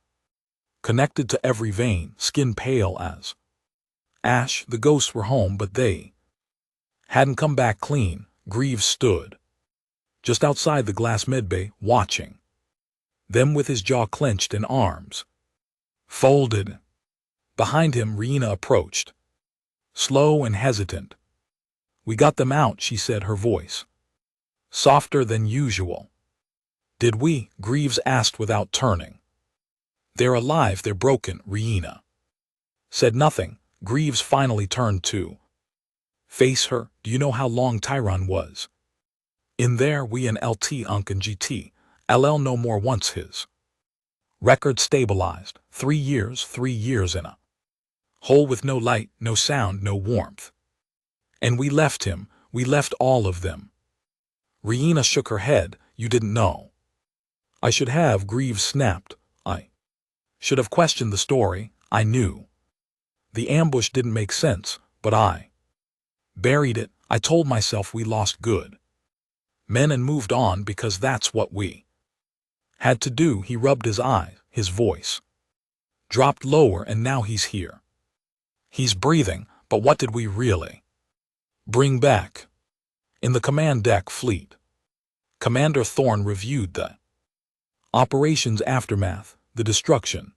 connected to every vein, skin pale as ash. The ghosts were home, but they hadn't come back clean. Greaves stood just outside the glass medbay, watching them with his jaw clenched and arms folded. Behind him, Riina approached, slow and hesitant. We got them out, she said, her voice softer than usual. Did we? Greaves asked without turning. They're alive, they're broken. Riina said nothing. Greaves finally turned to face her. Do you know how long Tyron was in there? We and LT Unk and GT LL no more. Once his record stabilized. 3 years, 3 years in a hole with no light, no sound, no warmth. And we left him. We left all of them. Riina shook her head. You didn't know. I should have, Greaves snapped. I should have questioned the story. I knew the ambush didn't make sense, but I buried it. I told myself we lost good men and moved on because that's what we had to do. He rubbed his eyes, his voice dropped lower, and now he's here. He's breathing, but what did we really bring back? In the command deck fleet, Commander Thorne reviewed the operations aftermath. The destruction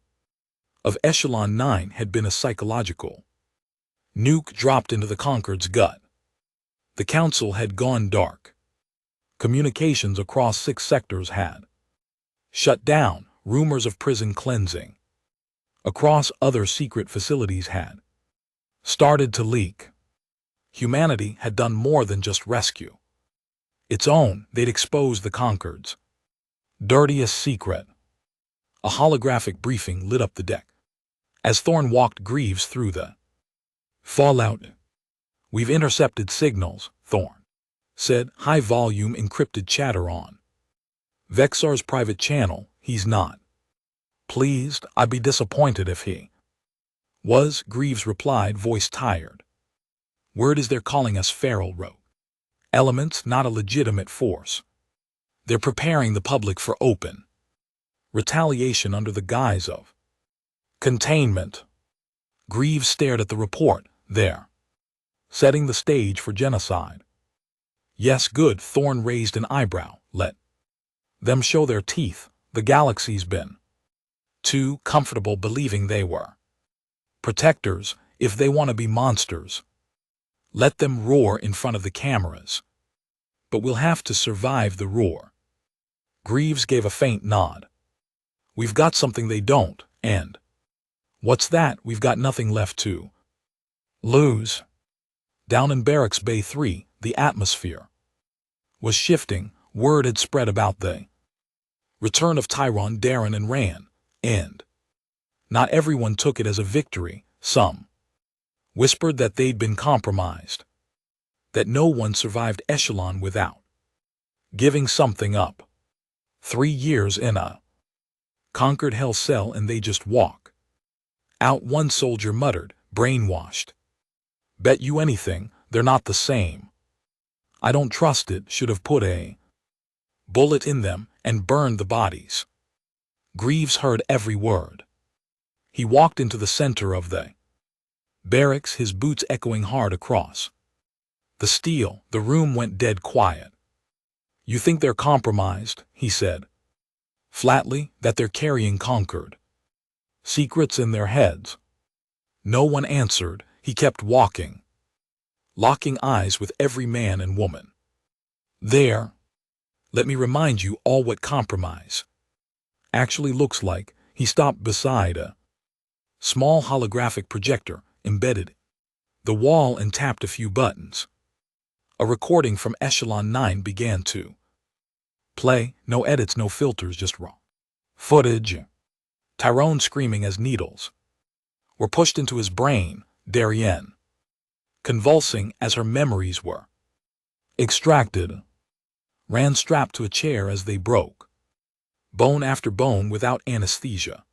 of Echelon 9 had been a psychological nuke dropped into the Concorde's gut. The Council had gone dark. Communications across 6 sectors had shut down. Rumors of prison cleansing across other secret facilities had started to leak. Humanity had done more than just rescue its own. They'd exposed the Concorde's dirtiest secret. A holographic briefing lit up the deck as Thorne walked Greaves through the fallout. We've intercepted signals, Thorne said, high-volume encrypted chatter on Vexar's private channel. He's not pleased. I'd be disappointed if he was, Greaves replied, voice tired. Word is they're calling us feral rogue elements, not a legitimate force. They're preparing the public for open retaliation under the guise of containment. Greaves stared at the report. They're setting the stage for genocide. Yes, good. Thorne raised an eyebrow. Let them show their teeth. The galaxy's been too comfortable believing they were protectors. If they want to be monsters, let them roar in front of the cameras. But we'll have to survive the roar. Greaves gave a faint nod. We've got something they don't, and what's that? We've got nothing left to lose. Down in Barracks Bay 3, the atmosphere was shifting. Word had spread about the return of Tyron, Darren, and Ran, and not everyone took it as a victory. Some whispered that they'd been compromised, that no one survived Echelon without giving something up. 3 years in a conquered hell cell and they just walk out, one soldier muttered, brainwashed. Bet you anything, they're not the same. I don't trust it. Should have put a bullet in them and burned the bodies. Greaves heard every word. He walked into the center of the barracks, his boots echoing hard across the steel. The room went dead quiet. You think they're compromised, he said flatly, that they're carrying Concord secrets in their heads. No one answered. He kept walking, locking eyes with every man and woman there. Let me remind you all what compromise actually looks like. He stopped beside a small holographic projector embedded the wall and tapped a few buttons. A recording from Echelon 9 began to play. No edits, no filters, just raw footage. Tyrone screaming as needles were pushed into his brain. Darien convulsing as her memories were extracted. Ran strapped to a chair as they broke bone after bone without anesthesia.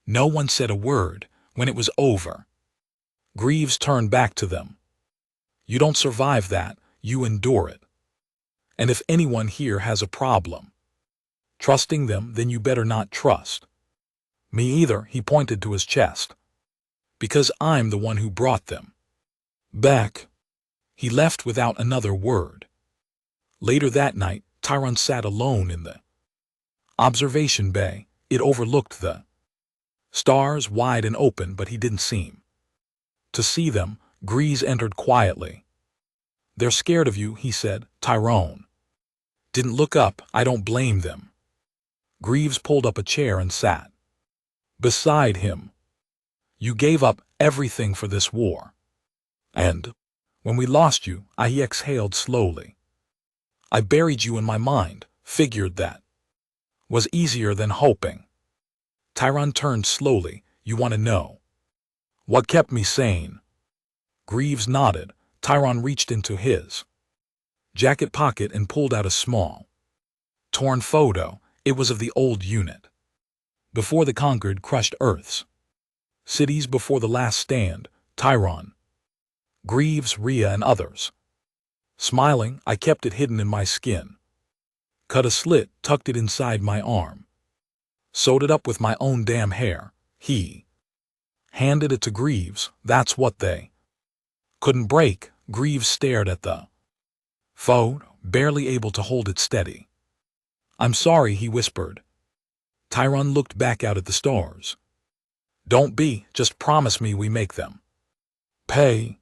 No one said a word. When it was over, Greaves turned back to them. You don't survive that, you endure it. And if anyone here has a problem trusting them, then you better not trust me either. He pointed to his chest. Because I'm the one who brought them back. He left without another word. Later that night, Tyron sat alone in the observation bay. It overlooked the stars, wide and open, but he didn't seem to see them. Greaves entered quietly. They're scared of you, he said. Tyrone didn't look up. I don't blame them. Greaves pulled up a chair and sat beside him. You gave up everything for this war. And when we lost you, he exhaled slowly. I buried you in my mind, figured that was easier than hoping. Tyron turned slowly. You want to know what kept me sane? Greaves nodded. Tyron reached into his jacket pocket and pulled out a small, torn photo. It was of the old unit before the Concord crushed Earth's cities, before the last stand. Tyron, Greaves, Rhea, and others Smiling, I kept it hidden in my skin. Cut a slit, tucked it inside my arm. Sewed it up with my own damn hair. He handed it to Greaves. That's what they couldn't break. Greaves stared at the foe, barely able to hold it steady. I'm sorry, he whispered. Tyron looked back out at the stars. Don't be, just promise me we make them pay.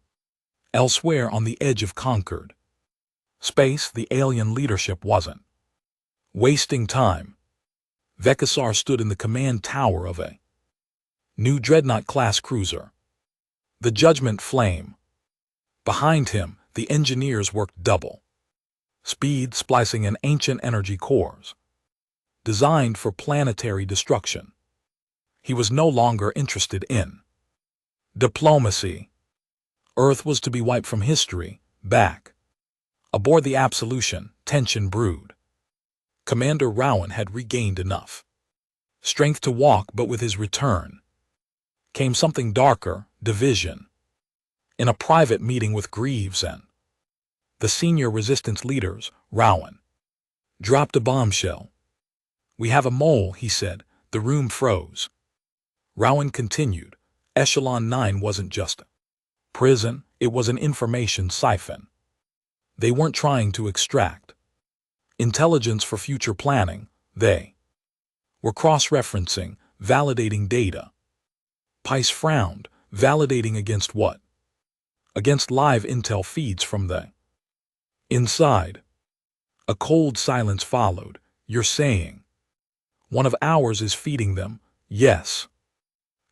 Elsewhere on the edge of Concord space, the alien leadership wasn't wasting time. Vekasar stood in the command tower of a new Dreadnought-class cruiser, the Judgment Flame. Behind him, the engineers worked double speed, splicing in ancient energy cores, designed for planetary destruction. He was no longer interested in diplomacy. Earth was to be wiped from history. Back aboard the Absolution, tension brewed. Commander Rowan had regained enough strength to walk, but with his return came something darker: division. In a private meeting with Greaves and the senior resistance leaders, Rowan dropped a bombshell. We have a mole, he said. The room froze. Rowan continued. Echelon 9 wasn't just a prison, it was an information siphon. They weren't trying to extract intelligence for future planning. They were cross-referencing, validating data. Pice frowned. Validating against what? Against live intel feeds from the inside. A cold silence followed. You're saying one of ours is feeding them? Yes.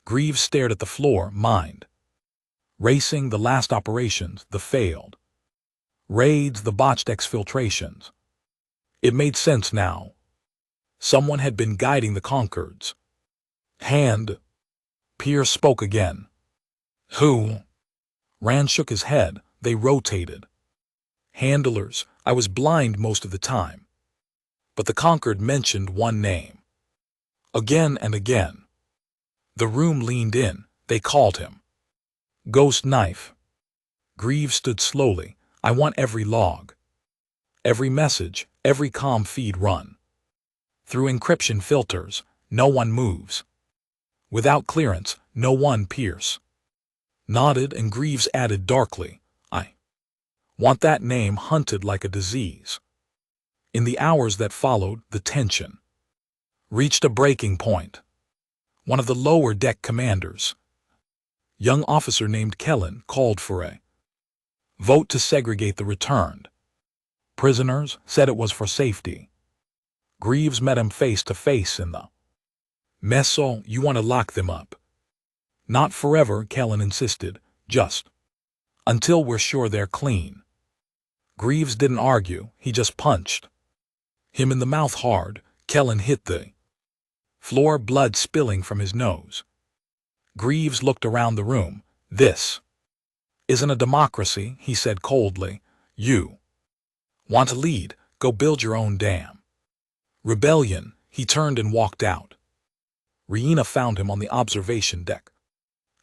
Greaves stared at the floor, mind racing. The last operations, the failed raids, the botched exfiltrations. It made sense now. Someone had been guiding the Concords. Hand. Pierce spoke again. Who? Rand shook his head. They rotated. Handlers. I was blind most of the time. But the Concord mentioned one name. Again and again. The room leaned in. They called him Ghost Knife. Greaves stood slowly. I want every log, every message, every comm feed run through encryption filters. No one moves. Without clearance, no one. Pierce nodded, and Greaves added darkly, I want that name hunted like a disease. In the hours that followed, the tension reached a breaking point. One of the lower deck commanders, young officer named Kellen, called for a vote to segregate the returned prisoners, said it was for safety. Greaves met him face to face in the mess hall. You want to lock them up? Not forever, Kellen insisted, just until we're sure they're clean. Greaves didn't argue, he just punched him in the mouth hard. Kellen hit the floor, blood spilling from his nose. Greaves looked around the room. This isn't a democracy, he said coldly. You want to lead? Go build your own damn rebellion. He turned and walked out. Riena found him on the observation deck.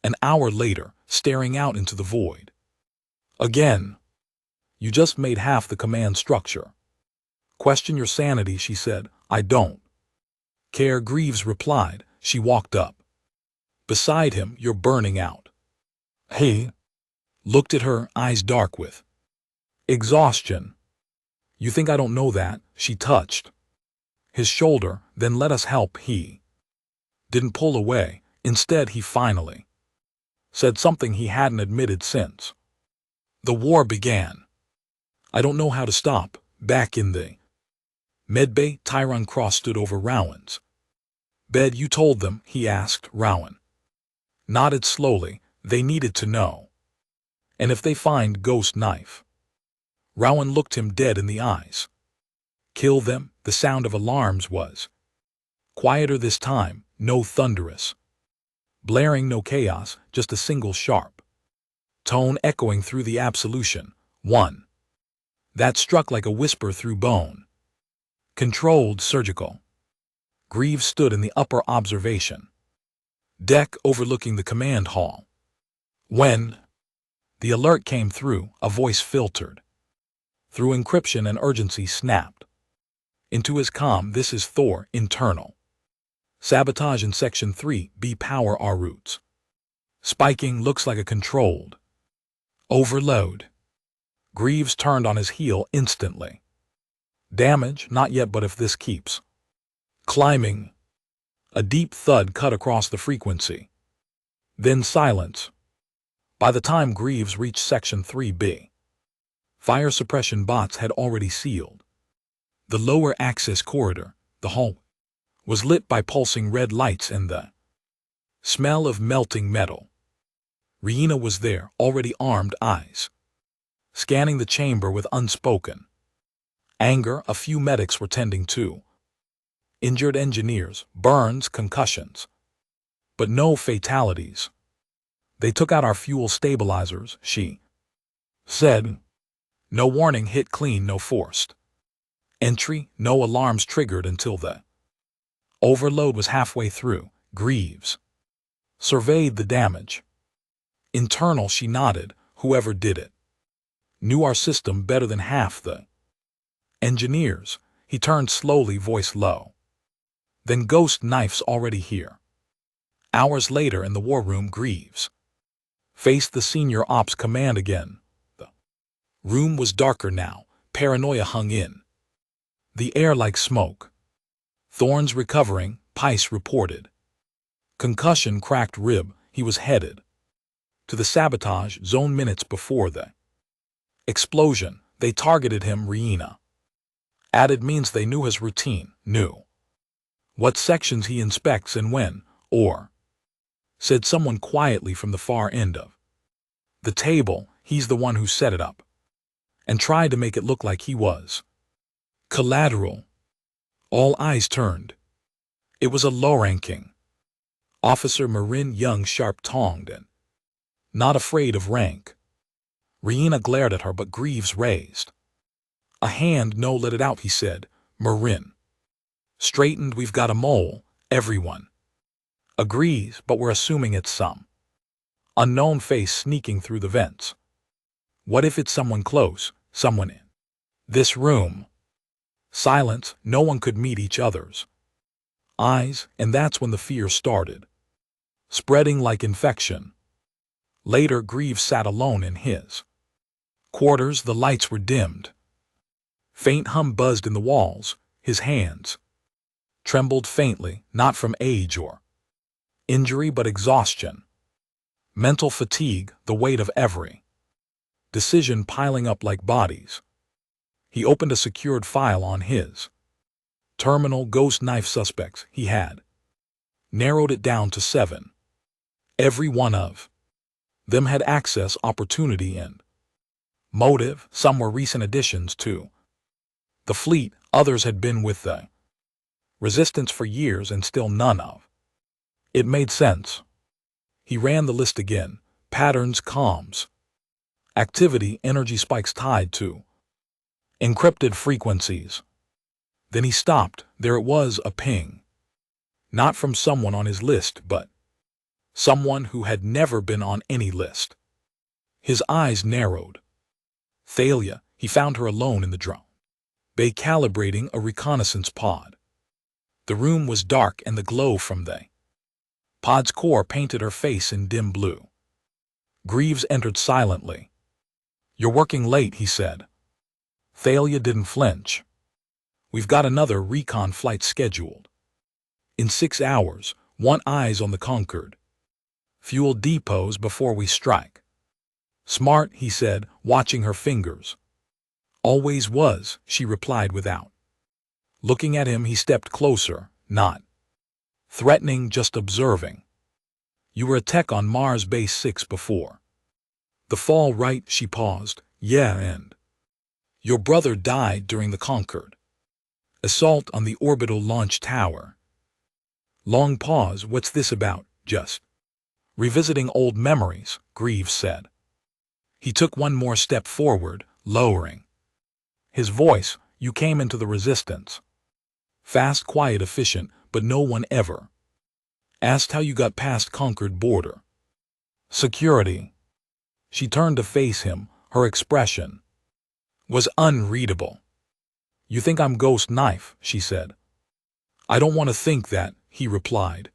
An hour later, staring out into the void. Again. You just made half the command structure. Question your sanity, she said. I don't care, Greaves replied. She walked up beside him. You're burning out. He looked at her, eyes dark with exhaustion. You think I don't know that? She touched his shoulder. Then let us help. He didn't pull away. Instead, he finally said something he hadn't admitted since the war began. I don't know how to stop. Back in the medbay, Tyron Cross stood over Rowan's bed. You told them? He asked. Rowan nodded slowly. They needed to know. And if they find Ghost Knife? Rowan looked him dead in the eyes. Kill them? The sound of alarms was quieter this time. No thunderous blaring, no chaos, just a single sharp tone echoing through the Absolution. One that struck like a whisper through bone. Controlled, surgical. Greaves stood in the upper observation deck overlooking the command hall. When the alert came through, a voice filtered Through encryption and urgency snapped. Into his comm, this is Thor, internal. Sabotage in Section 3B, power our routes. Spiking looks like a controlled overload. Greaves turned on his heel instantly. Damage, not yet, but if this keeps climbing. A deep thud cut across the frequency. Then silence. By the time Greaves reached Section 3B, fire suppression bots had already sealed. The lower access corridor, the hall, was lit by pulsing red lights and the smell of melting metal. Riina was there, already armed, eyes scanning the chamber with unspoken anger. A few medics were tending to injured engineers, burns, concussions, but no fatalities. They took out our fuel stabilizers, she said. No warning hit, clean, no forced entry, no alarms triggered until the overload was halfway through. Greaves surveyed the damage. Internal, she nodded. Whoever did it knew our system better than half the engineers. He turned slowly, voice low. Then ghost knives already here. Hours later in the war room, Greaves faced the senior ops command again. The room was darker now. Paranoia hung in the air like smoke. Thorns recovering, Pice reported. Concussion, cracked rib. He was headed to the sabotage zone minutes before the explosion. They targeted him, Riina added. Means they knew his routine, knew what sections he inspects and when, or, said someone quietly from the far end of the table, he's the one who set it up and tried to make it look like he was collateral. All eyes turned. It was a low-ranking officer, Marin, young, sharp-tongued, and not afraid of rank. Riina glared at her, but Greaves raised a hand. No, let it out, he said. Marin straightened. We've got a mole. Everyone agrees, but we're assuming it's some unknown face sneaking through the vents. What if it's someone close, someone in this room? Silence. No one could meet each other's eyes, and that's when the fear started spreading like infection. Later, Greaves sat alone in his quarters. The lights were dimmed. Faint hum buzzed in the walls. His hands trembled faintly, not from age or injury, but exhaustion. Mental fatigue, the weight of every decision piling up like bodies. He opened a secured file on his terminal. Ghost knife suspects. He had narrowed it down to 7. Every one of them had access, opportunity, and motive. Some were recent additions to the fleet. Others had been with the resistance for years, and still none of it made sense. He ran the list again. Patterns, comms, activity, energy spikes tied to encrypted frequencies. Then he stopped. There it was, a ping. Not from someone on his list, but someone who had never been on any list. His eyes narrowed. Thalia. He found her alone in the drone bay, calibrating a reconnaissance pod. The room was dark, and the glow from the pod's core painted her face in dim blue. Greaves entered silently. You're working late, he said. Thalia didn't flinch. We've got another recon flight scheduled in 6 hours. Want eyes on the Concord fuel depots before we strike. Smart, he said, watching her fingers. Always was, she replied without looking at him. He stepped closer, not threatening, just observing. You were a tech on Mars Base 6 before the fall, right? She paused. Yeah, and your brother died during the Concord assault on the orbital launch tower. Long pause. What's this about? Just revisiting old memories, Greaves said. He took one more step forward, lowering his voice. You came into the resistance fast, quiet, efficient, but no one ever asked how you got past Concord border security. She turned to face him, her expression was unreadable. You think I'm Ghost Knife, she said. I don't want to think that, he replied.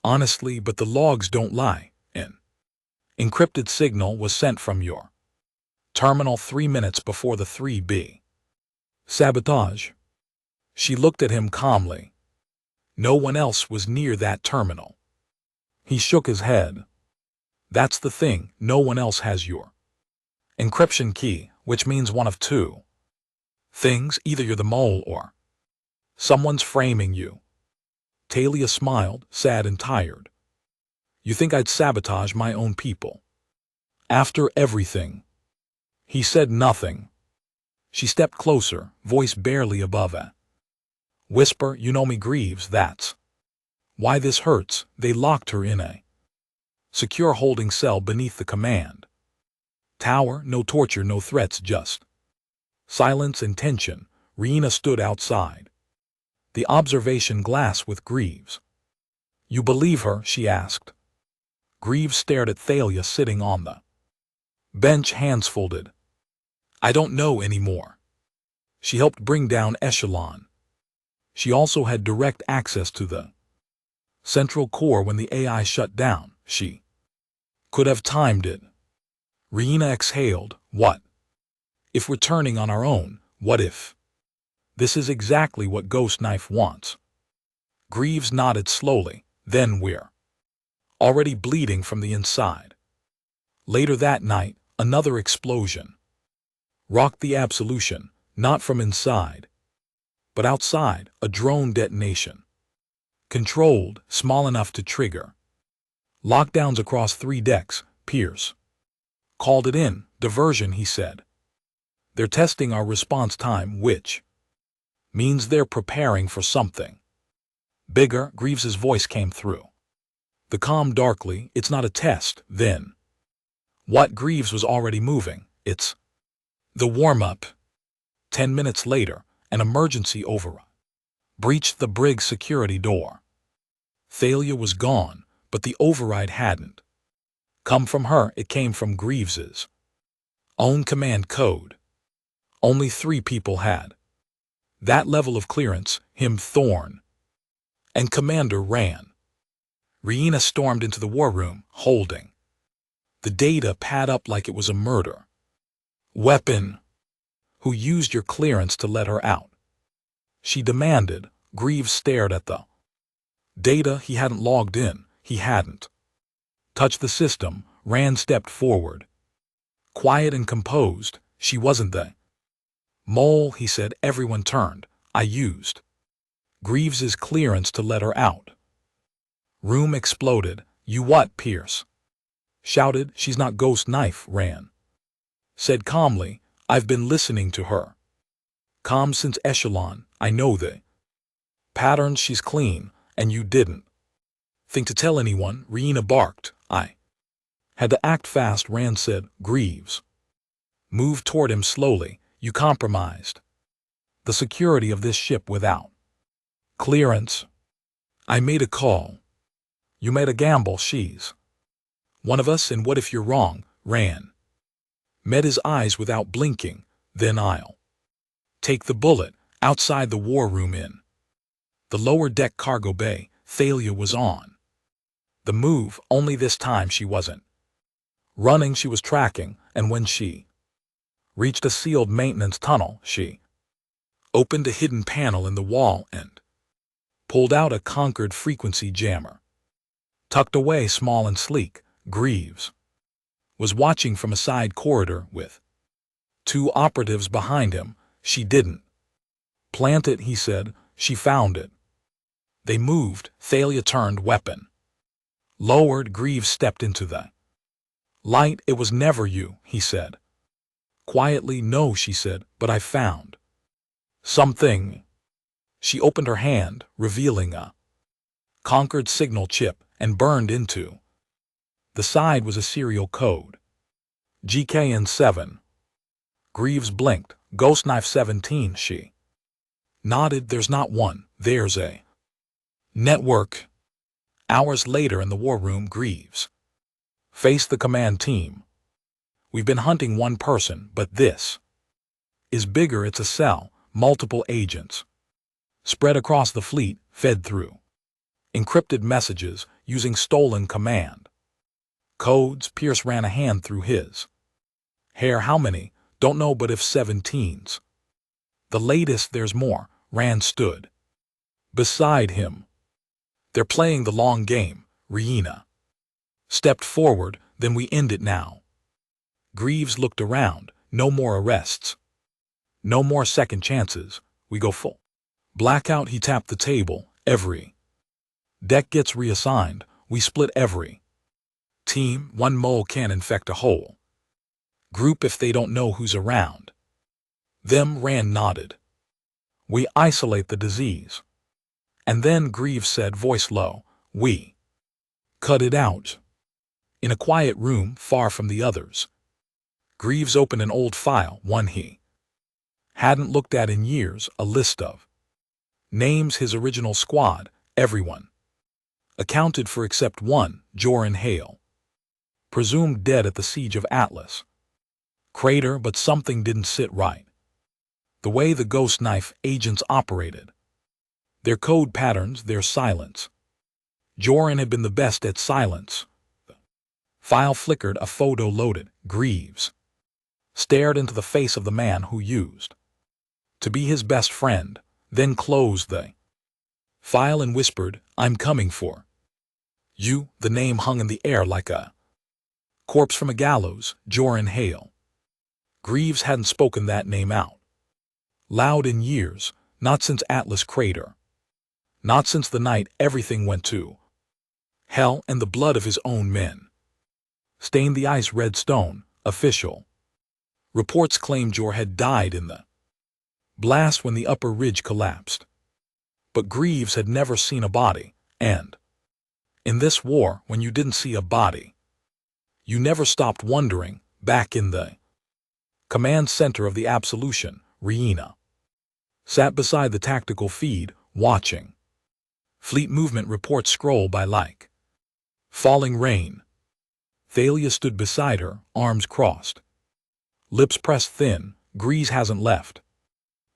Honestly, but the logs don't lie. An encrypted signal was sent from your terminal 3 minutes before the 3B. Sabotage. She looked at him calmly. No one else was near that terminal. He shook his head. That's the thing, no one else has your encryption key, which means one of two things: either you're the mole or someone's framing you. Talia smiled, sad and tired. You think I'd sabotage my own people? After everything? He said nothing. She stepped closer, voice barely above a whisper. You know me, Greaves, that's why this hurts. They locked her in a secure holding cell beneath the command tower. No torture, no threats, just silence and tension. Riina stood outside the observation glass with Greaves. You believe her? She asked. Greaves stared at Thalia sitting on the bench, hands folded. I don't know anymore. She helped bring down Echelon. She also had direct access to the central core when the AI shut down. She could have timed it. Riina exhaled. What if we're turning on our own? What if this is exactly what Ghost Knife wants? Greaves nodded slowly. Then we're already bleeding from the inside. Later that night, another explosion rocked the Absolution, not from inside, but outside. A drone detonation. Controlled, small enough to trigger lockdowns across 3 decks. Pierce called it in diversion, he said. They're testing our response time, which means they're preparing for something bigger. Greaves's voice came through the comm darkly. It's not a test, then. What? Greaves was already moving. It's the warm-up. 10 minutes later, an emergency override breached the brig's security door. Thalia was gone, but the override hadn't come from her. It came from Greaves's own command code. Only 3 people had that level of clearance: him, Thorn, and Commander Ran. Riina stormed into the war room, holding the data pad up like it was a murder weapon. Who used your clearance to let her out? She demanded. Greaves stared at the data. He hadn't logged in. He hadn't touched the system. Rand stepped forward, quiet and composed. She wasn't the mole, he said. Everyone turned. I used Greaves's clearance to let her out. Room exploded. You what? Pierce shouted. She's not Ghost Knife, Rand said calmly. I've been listening to her. Calm since Echelon. I know the patterns. She's clean, and you didn't think to tell anyone. Riina barked. I had to act fast, Rand said. Greaves moved toward him slowly. You compromised the security of this ship without clearance. I made a call. You made a gamble. She's one of us, and what if you're wrong? Rand met his eyes without blinking. Then I'll take the bullet. Outside the war room in the lower deck cargo bay, Thalia was on the move, only this time she wasn't running, she was tracking, and when she reached a sealed maintenance tunnel, she opened a hidden panel in the wall and pulled out a Concord frequency jammer. Tucked away, small and sleek, Greaves was watching from a side corridor with 2 operatives behind him. She didn't plant it, he said. She found it. They moved. Thalia turned, weapon lowered. Greaves stepped into the light. It was never you, he said quietly. No, she said, but I found something. She opened her hand, revealing a Concord signal chip, and burned into the side was a serial code. GKN7. Greaves blinked. Ghost Knife 17, she nodded. There's not one, there's a network. Hours later in the war room, Greaves faced the command team. We've been hunting one person, but this Is bigger, it's a cell, multiple agents. Spread across the fleet, fed through encrypted messages using stolen command codes. Pierce ran a hand through his hair. How many? Don't know, but if 17s. The latest, there's more. Rand stood beside him. They're playing the long game. Rihanna stepped forward. Then we end it now. Greaves looked around. No more arrests. No more second chances. We go full blackout. He tapped the table. Every deck gets reassigned. We split every team. One mole can infect a whole group if they don't know who's around them. Rand nodded. We isolate the disease. And then Greaves said, voice low, we cut it out. In a quiet room far from the others, Greaves opened an old file, one he hadn't looked at in years, a list of names, his original squad, everyone accounted for except one, Joran Hale, presumed dead at the siege of Atlas Crater. But something didn't sit right. The way the ghost knife agents operated, their code patterns, their silence. Joran had been the best at silence. The file flickered, a photo loaded. Greaves stared into the face of the man who used to be his best friend, then closed the file and whispered, I'm coming for you. The name hung in the air like a corpse from a gallows. Joran Hale. Greaves hadn't spoken that name out loud in years, not since Atlas Crater. Not since the night everything went to hell, and the blood of his own men stained the ice red stone. Official reports claimed Jor had died in the blast when the upper ridge collapsed. But Greaves had never seen a body, and in this war, when you didn't see a body, you never stopped wondering. Back in the command center of the Absolution, Rihanna sat beside the tactical feed, watching fleet movement reports scroll by like falling rain. Thalia stood beside her, arms crossed, lips pressed thin. Greaves hasn't left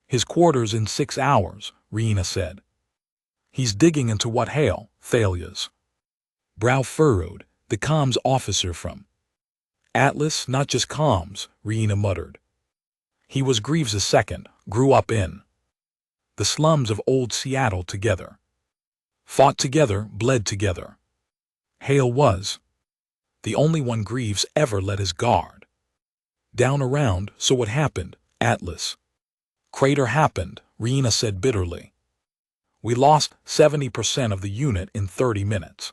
his quarters in 6 hours, Rihanna said. He's digging into what? Hale. Thalia's brow furrowed. The comms officer from Atlas, not just comms, Rihanna muttered. He was Greaves' second, grew up in the slums of old Seattle together. Fought together, bled together. Hale was the only one Greaves ever let his guard down around. So what happened? Atlas Crater happened, Rihanna said bitterly. We lost 70% of the unit in 30 minutes.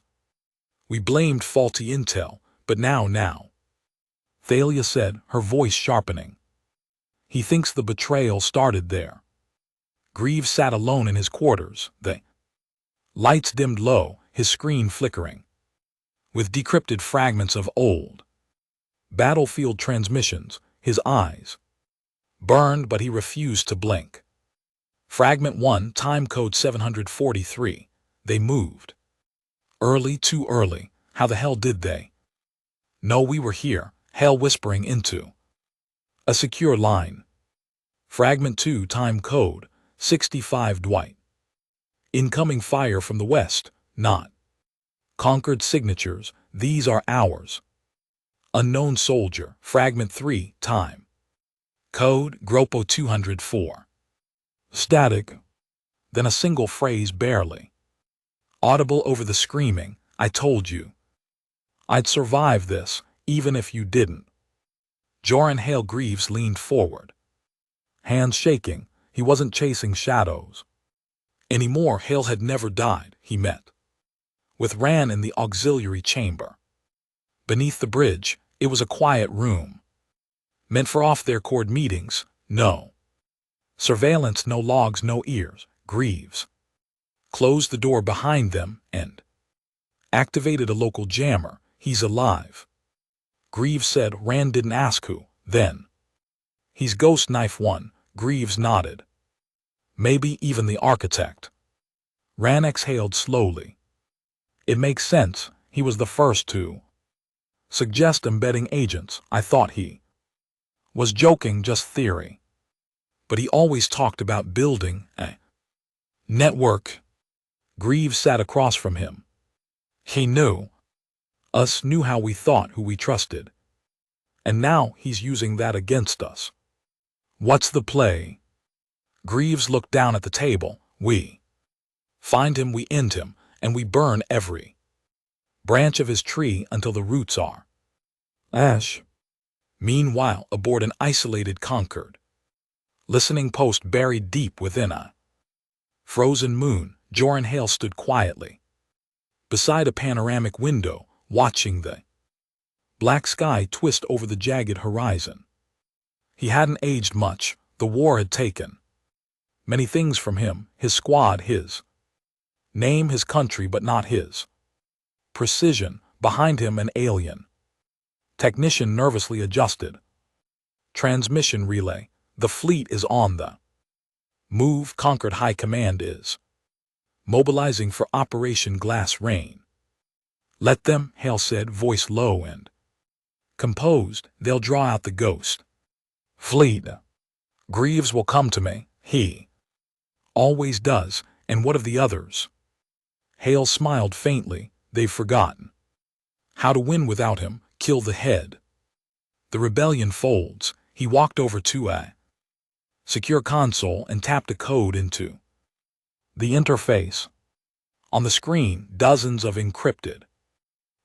We blamed faulty intel, but now, Thalia said, her voice sharpening. He thinks the betrayal started there. Greaves sat alone in his quarters, the lights dimmed low, his screen flickering with decrypted fragments of old battlefield transmissions. His eyes burned, but he refused to blink. Fragment 1, time code 743. They moved early, too early. How the hell did they know we were here? Hale whispering into a secure line. Fragment 2, time code 65. Dwight. Incoming fire from the west, not conquered signatures. These are ours. Unknown soldier. Fragment 3, time code Gropo 204. Static. Then a single phrase barely audible over the screaming. I told you I'd survive this, even if you didn't. Joran Hale. Greaves leaned forward, hands shaking. He wasn't chasing shadows anymore. Hale had never died. He met with Rand in the auxiliary chamber beneath the bridge. It was a quiet room, meant for off-the-record meetings. No surveillance, no logs, no ears. Greaves closed the door behind them and activated a local jammer. He's alive, Greaves said. Rand didn't ask who. Then he's Ghost Knife 1. Greaves nodded. Maybe even the architect. Rand exhaled slowly. It makes sense. He was the first to suggest embedding agents. I thought he was joking, just theory. but he always talked about building a network. Greaves sat across from him. He knew. Us knew how we thought, who we trusted. And now he's using that against us. What's the play? Greaves looked down at the table. We find him, we end him, and we burn every branch of his tree until the roots are ash. Meanwhile, aboard an isolated Concorde, listening post buried deep within a frozen moon, Joran Hale stood quietly beside a panoramic window, watching the black sky twist over the jagged horizon. He hadn't aged much. The war had taken many things from him, his squad, his name, his country, but not his precision. Behind him, an alien technician nervously adjusted transmission relay. The fleet is on the move. Concorde High Command is mobilizing for Operation Glass Rain. Let them, Hale said, voice low and composed. They'll draw out the ghost fleet. Greaves will come to me. He always does. And what of the others? Hale smiled faintly. They've forgotten how to win without him. Kill the head. The rebellion folds. He walked over to a secure console and tapped a code into the interface. On the screen, dozens of encrypted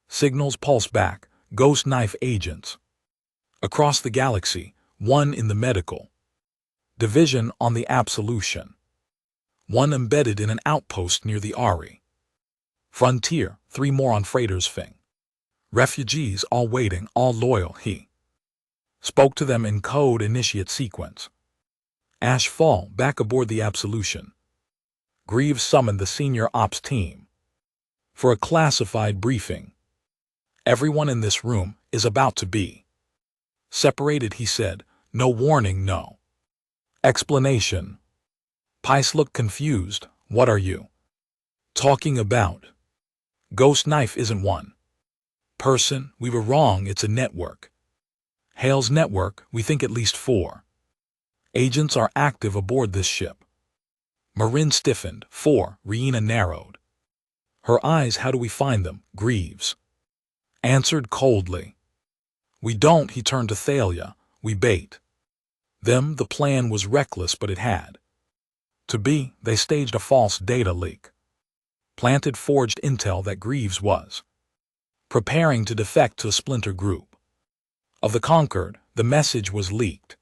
signals pulse back. Ghost knife agents across the galaxy, one in the medical division on the Absolution, one embedded in an outpost near the Ari frontier, 3 more on freighters Fing. Refugees, all waiting, all loyal. He spoke to them in code initiate sequence. Ash fall back aboard the Absolution. Greaves summoned the senior ops team for a classified briefing. Everyone in this room is about to be separated, he said. No warning, no explanation. Pice looked confused. What are you talking about? Ghost knife isn't one person. We were wrong. It's a network. Hale's network. We think at least 4 agents are active aboard this ship. Marin stiffened. 4. Riena narrowed her eyes. How do we find them? Greaves answered coldly. We don't. He turned to Thalia. We bait them. The plan was reckless, but it had to be. They staged a false data leak, planted forged intel that Greaves was preparing to defect to a splinter group of the Concorde. The message was leaked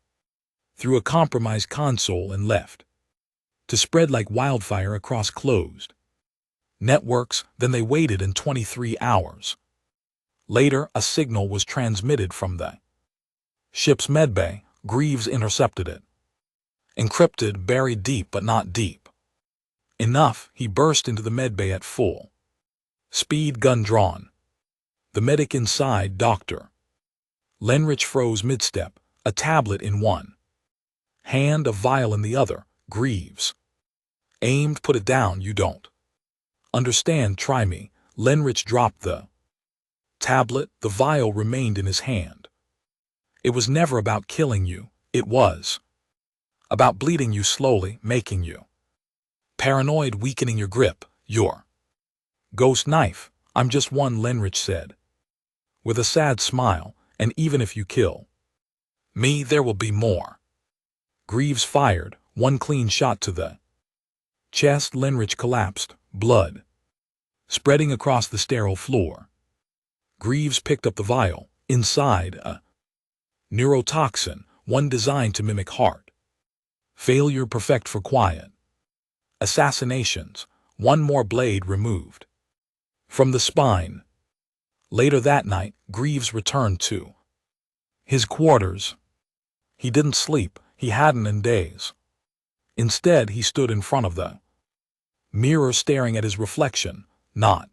through a compromised console and left to spread like wildfire across closed networks. Then they waited, and 23 hours later a signal was transmitted from the ship's medbay. Greaves intercepted it. Encrypted, buried deep but not deep enough. He burst into the medbay at full speed, gun drawn. The medic inside, Dr. Lenrich, froze mid-step, a tablet in one hand, a vial in the other. Greaves aimed. Put it down. You don't understand. Try me. Lenrich dropped the tablet. The vial remained in his hand. It was never about killing you. It was about bleeding you slowly, making you paranoid, weakening your grip. Your ghost knife. I'm just one, Lenrich said with a sad smile. And even if you kill me, there will be more. Greaves fired. One clean shot to the chest. Lenrich collapsed, blood spreading across the sterile floor. Greaves picked up the vial. Inside, a neurotoxin, one designed to mimic heart failure, perfect for quiet assassinations. One more blade removed from the spine. Later that night, Greaves returned to his quarters. He didn't sleep. He hadn't in days. Instead, he stood in front of the mirror, staring at his reflection. Not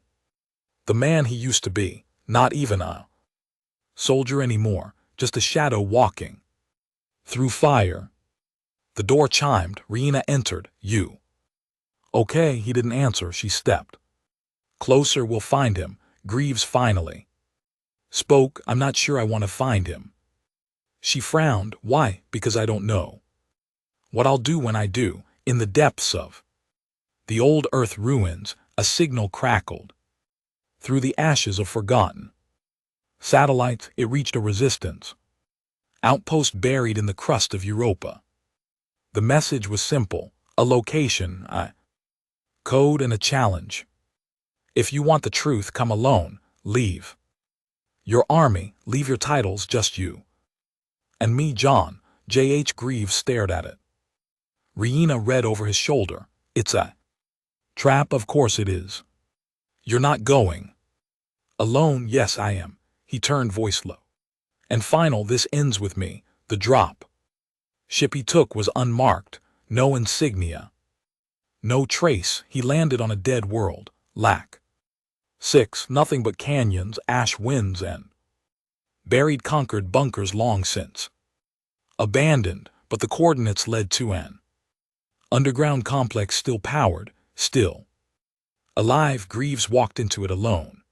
the man he used to be, not even a soldier anymore, just a shadow walking through fire. The door chimed. Riena entered. You okay? He didn't answer. She stepped closer. We'll find him. Greaves finally spoke. I'm not sure I want to find him. She frowned. Why? Because I don't know What I'll do when I do, in the depths of the old Earth ruins, a signal crackled. Through the ashes of forgotten satellites, it reached a resistance outpost buried in the crust of Europa. The message was simple: a location, a code, and a challenge. If you want the truth, come alone. Leave your army, leave your titles, just you and me. John J.H. Greaves stared at it. Rihanna read over his shoulder. It's a trap, of course it is. You're not going alone. Yes, I am. He turned, voice low. And final, this ends with me. The drop ship he took was unmarked, no insignia, no trace. He landed on a dead world. Lack 6, nothing but canyons, ash winds, and buried conquered bunkers long since abandoned, but the coordinates led to an underground complex still powered, still alive. Greaves walked into it alone.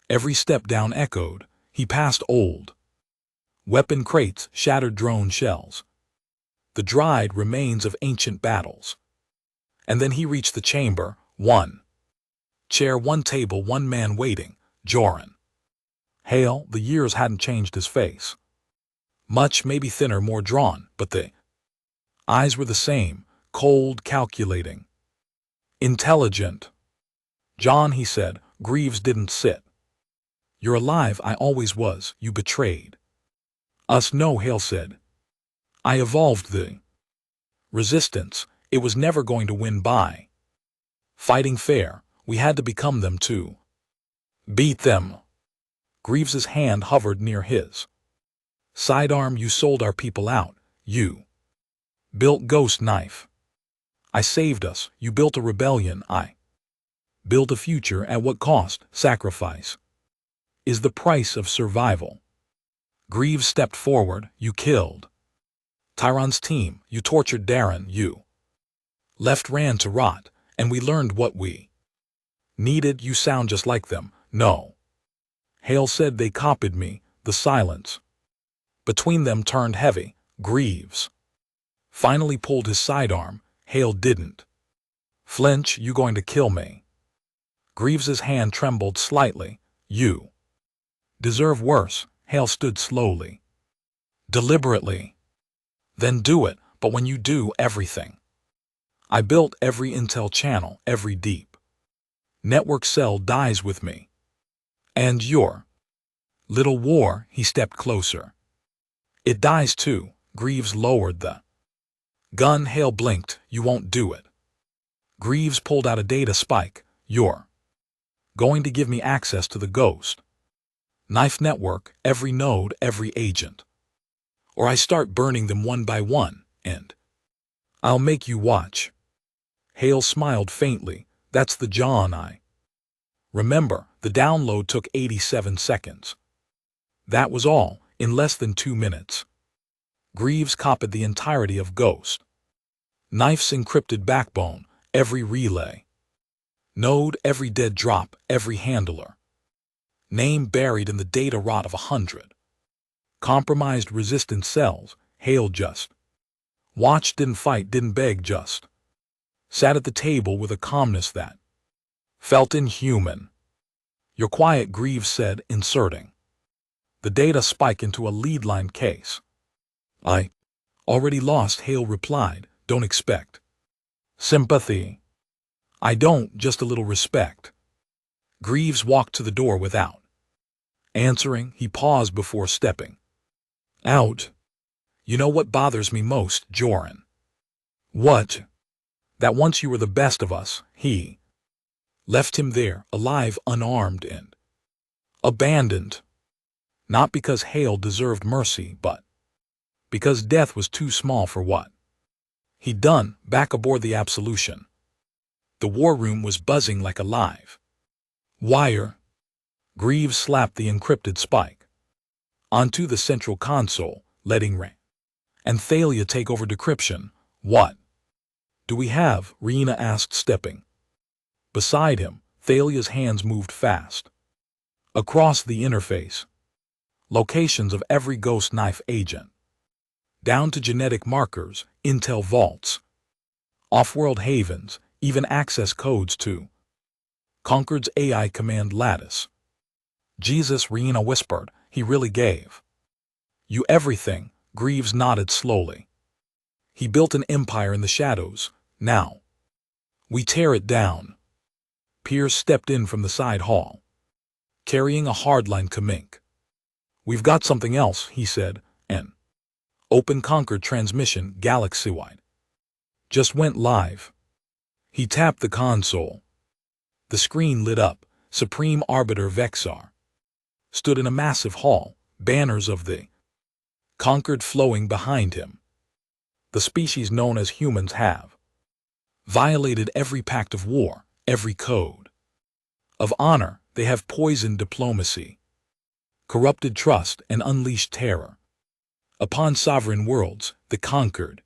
Every step down echoed. He passed old weapon crates, shattered drone shells, the dried remains of ancient battles. And then he reached the chamber. One chair, one table, one man waiting. Joran Hale. The years hadn't changed his face much, maybe thinner, more drawn, but the eyes were the same, cold, calculating, intelligent. John, he said. Greaves didn't sit. You're alive. I always was. You betrayed us. No, Hale said. I evolved the resistance. It was never going to win by fighting fair. We had to become them to beat them. Greaves's hand hovered near his sidearm. You sold our people out. You built Ghost Knife. I saved us. You built a rebellion. I built a future. At what cost? Sacrifice is the price of survival. Greaves stepped forward. You killed Tyron's team. You tortured Darren. You left Rand to rot. And we learned what we needed. You sound just like them. No. Hale said. They copied me. The silence between them turned heavy. Greaves finally pulled his sidearm. Hale didn't flinch. You going to kill me? Greaves's hand trembled slightly. You deserve worse. Hale stood slowly, deliberately. Then do it. But when you do, everything I built, every intel channel, every deep network cell dies with me. And your little war. He stepped closer. It dies too. Greaves lowered the gun. Hale blinked. You won't do it. Greaves pulled out a data spike. You're going to give me access to the Ghost Knife network, every node, every agent. Or I start burning them one by one, and I'll make you watch. Hale smiled faintly. That's the John I remember. The download took 87 seconds. That was all, in less than 2 minutes. Greaves copied the entirety of Ghost Knife's encrypted backbone, every relay node, every dead drop, every handler name buried in the data rot of 100 compromised resistance cells. Hale just watched, didn't fight, didn't beg, just sat at the table with a calmness that felt inhuman. You're quiet, Greaves said, inserting the data spike into a lead-line case. I already lost, Hale replied. Don't expect sympathy. I don't, just a little respect. Greaves walked to the door without answering. He paused before stepping out. You know what bothers me most, Joran? What? That once you were the best of us, he left him there, alive, unarmed, and abandoned. Not because Hale deserved mercy, but because death was too small for what he'd done. Back aboard the Absolution, the war room was buzzing like a live wire. Greaves slapped the encrypted spike onto the central console, letting Ray and Thalia take over decryption. What do we have? Rihanna asked, stepping beside him. Thalia's hands moved fast across the interface. Locations of every Ghost Knife agent, down to genetic markers, intel vaults, off-world havens, even access codes to Concord's AI command lattice. Jesus, Rihanna whispered, he really gave you everything. Greaves nodded slowly. He built an empire in the shadows. Now we tear it down. Pierce stepped in from the side hall, carrying a hardline Kamink. We've got something else, he said, an open Concord transmission galaxy-wide. Just went live. He tapped the console. The screen lit up. Supreme Arbiter Vexar stood in a massive hall, banners of the Concord flowing behind him. The species known as humans have violated every pact of war, every code of honor. They have poisoned diplomacy, corrupted trust, and unleashed terror upon sovereign worlds. The Concord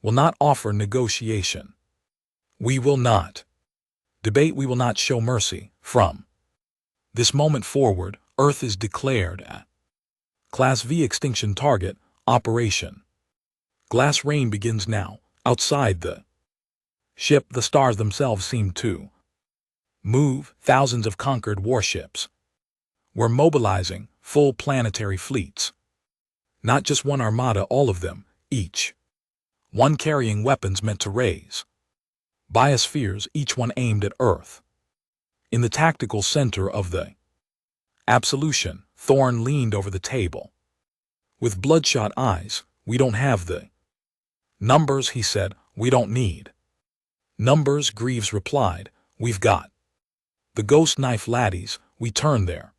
will not offer negotiation. We will not debate. We will not show mercy. From this moment forward, Earth is declared a Class V extinction target. Operation Glass Rain begins now. Outside the ship, the stars themselves seem to move. Thousands of Concord warships were mobilizing, full planetary fleets. Not just one armada, all of them, each one carrying weapons meant to raise biospheres, each one aimed at Earth. In the tactical center of the absolution, Thorne leaned over the table. With bloodshot eyes, we don't have the numbers, he said. We don't need numbers, Greaves replied. We've got the ghost knife laddies. We turn their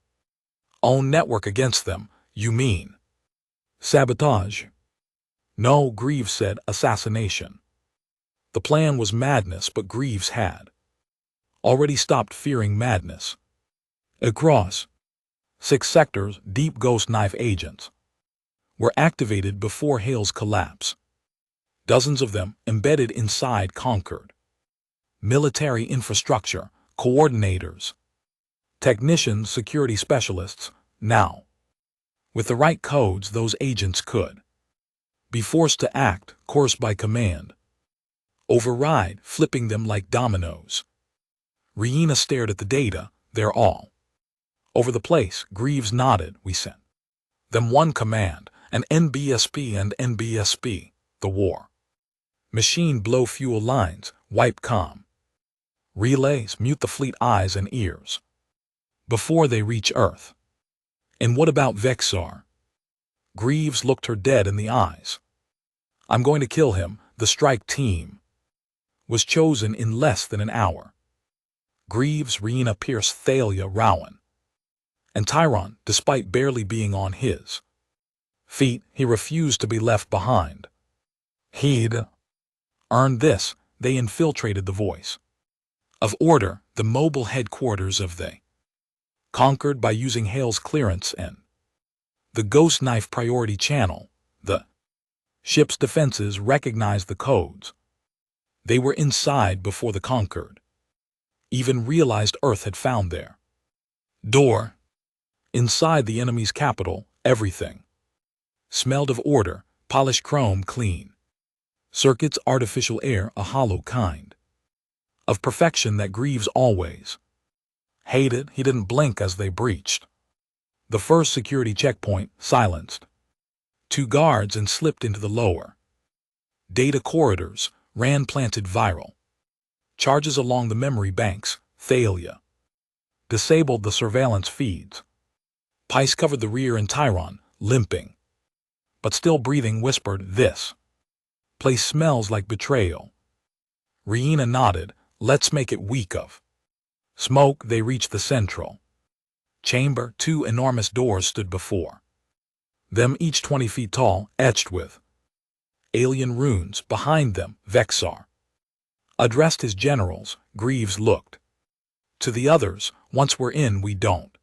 own network against them. You mean sabotage? No, Greaves said. Assassination. The plan was madness, but Greaves had already stopped fearing madness. Across 6 sectors, deep ghost knife agents were activated before Hale's collapse. Dozens of them embedded inside Concord. Military infrastructure, coordinators, technicians, security specialists. Now, with the right codes, those agents could be forced to act, course by command, override, flipping them like dominoes. Rihanna stared at the data. They're all over the place. Greaves nodded. We sent them one command, an NBSP and NBSP. The war machine, blow fuel lines, wipe comm relays, mute the fleet eyes and ears before they reach Earth. And what about Vexar? Greaves looked her dead in the eyes. I'm going to kill him. The strike team was chosen in less than an hour. Greaves, Rihanna, Pierce, Thalia, Rowan, and Tyron. Despite barely being on his feet, he refused to be left behind. He'd earned this. They infiltrated the voice of order, the mobile headquarters of the Concord, by using Hale's clearance and the ghost knife priority channel. The ship's defenses recognized the codes. They were inside before the Concord even realized Earth had found their door. Inside the enemy's capital, everything smelled of order, polished chrome, clean circuits, artificial air, a hollow kind of perfection that Greaves always hated. He didn't blink as they breached the first security checkpoint, silenced 2 guards, and slipped into the lower data corridors. Ran planted viral charges along the memory banks. Thalia disabled the surveillance feeds. Pice covered the rear, and Tyron, limping but still breathing, whispered, "This place smells like betrayal." Rihanna nodded. Let's make it weak of smoke. They reached the central chamber. 2 enormous doors stood before them, each 20 feet tall, etched with alien runes. Behind them, Vexar addressed his generals. Greaves looked to the others. Once we're in, we don't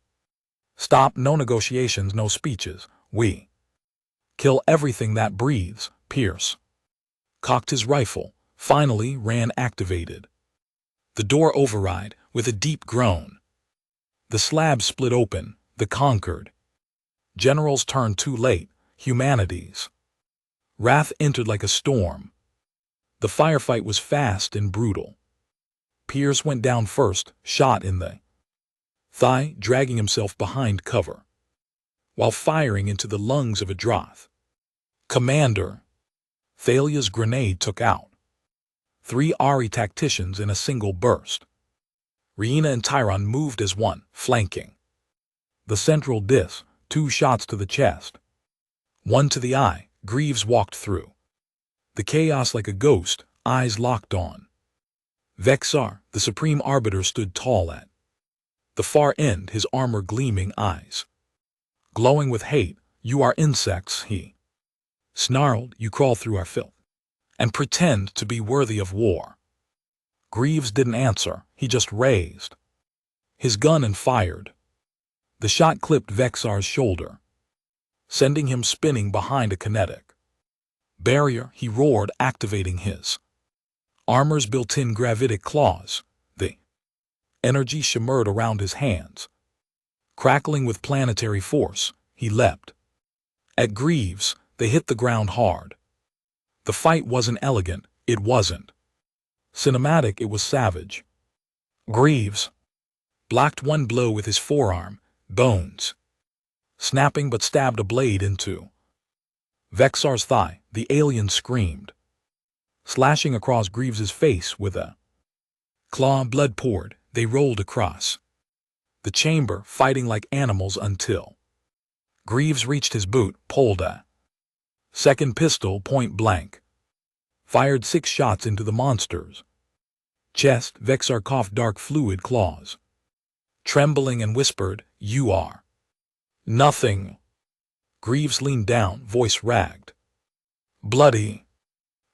stop. No negotiations, no speeches. We kill everything that breathes. Pierce cocked his rifle. Finally, Ran activated the door override with a deep groan. The slab split open. The Concord generals turned. Too late. Humanity's Wrath entered like a storm. The firefight was fast and brutal. Pierce went down first, shot in the thigh, dragging himself behind cover, while firing into the lungs of a Droth. Commander! Thalia's grenade took out 3 Ari tacticians in a single burst. Riina and Tyron moved as one, flanking the central disc, 2 shots to the chest, 1 to the eye. Greaves walked through the chaos like a ghost, eyes locked on Vexar. The Supreme Arbiter stood tall at the far end, his armor gleaming, eyes glowing with hate. "You are insects," he snarled. "You crawl through our filth and pretend to be worthy of war." Greaves didn't answer, he just raised his gun and fired. The shot clipped Vexar's shoulder, sending him spinning behind a kinetic barrier. He roared, activating his armor's built-in gravitic claws. The energy shimmered around his hands. Crackling with planetary force, he leapt at Greaves. They hit the ground hard. The fight wasn't elegant, it wasn't cinematic, it was savage. Greaves blocked one blow with his forearm, bones snapping, but stabbed a blade into Vexar's thigh. The alien screamed, slashing across Greaves's face with a claw. Blood poured. They rolled across the chamber, fighting like animals until Greaves reached his boot, pulled a second pistol, point blank, fired 6 shots into the monster's chest. Vexar coughed dark fluid, claws trembling, and whispered, "You are nothing." Greaves leaned down, voice ragged. "Bloody.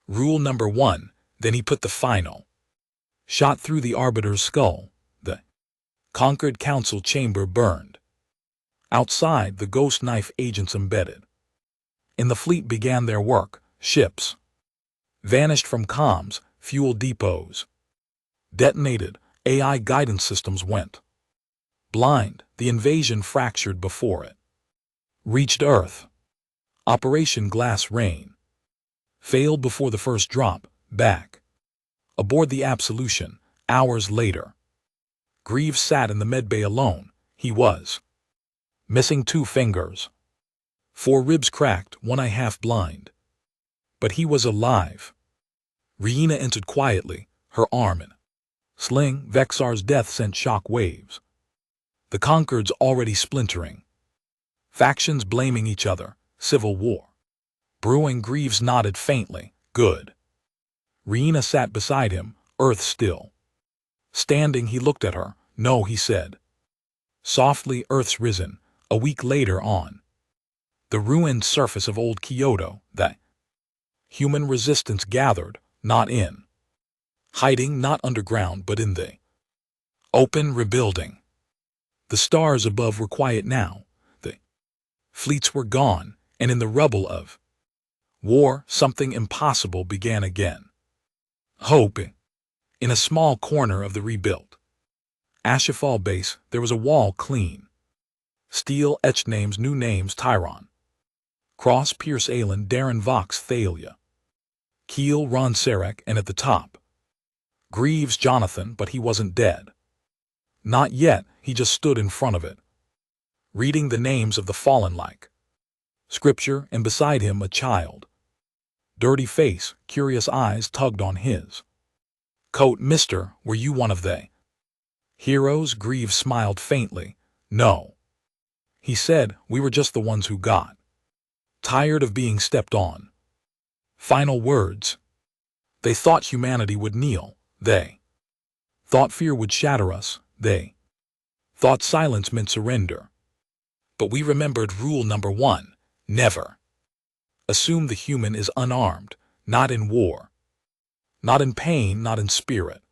Rule number 1. Then he put the final shot through the Arbiter's skull. The conquered council chamber burned. Outside, the ghost knife agents embedded in the fleet began their work. Ships vanished from comms, fuel depots detonated, AI guidance systems went blind. The invasion fractured before it reached Earth. Operation Glass Rain failed before the first drop. Back aboard the Absolution, hours later, Greaves sat in the medbay alone. He was missing 2 fingers, 4 ribs cracked, 1 eye half blind. But he was alive. Riina entered quietly, her arm in sling. Vexar's death sent shock waves. The Concord's already splintering. Factions blaming each other, civil war brewing. Greaves nodded faintly. "Good." Riina sat beside him, earth still standing. He looked at her. "No," he said softly, "Earth's risen." A week later, on the ruined surface of old Kyoto, the human resistance gathered, not in hiding, not underground, but in the open, rebuilding. The stars above were quiet now. The fleets were gone, and in the rubble of war, something impossible began again. Hope. In a small corner of the rebuilt Ashifal base, there was a wall, clean steel, etched names, new names: Tyron, Cross, Pierce, Aelin, Darren, Vox, Thalia, Keel, Ron, Sarek, and at the top, Greaves, Jonathan. But he wasn't dead. Not yet. He just stood in front of it, reading the names of the fallen like scripture, and beside him a child. Dirty face, curious eyes tugged on his coat. "Mister, were you one of the heroes?" Greaves smiled faintly. "No," he said, "we were just the ones who got tired of being stepped on." Final words. They thought humanity would kneel. They thought fear would shatter us. They thought silence meant surrender. But we remembered rule number 1. Never assume the human is unarmed, not in war, not in pain, not in spirit.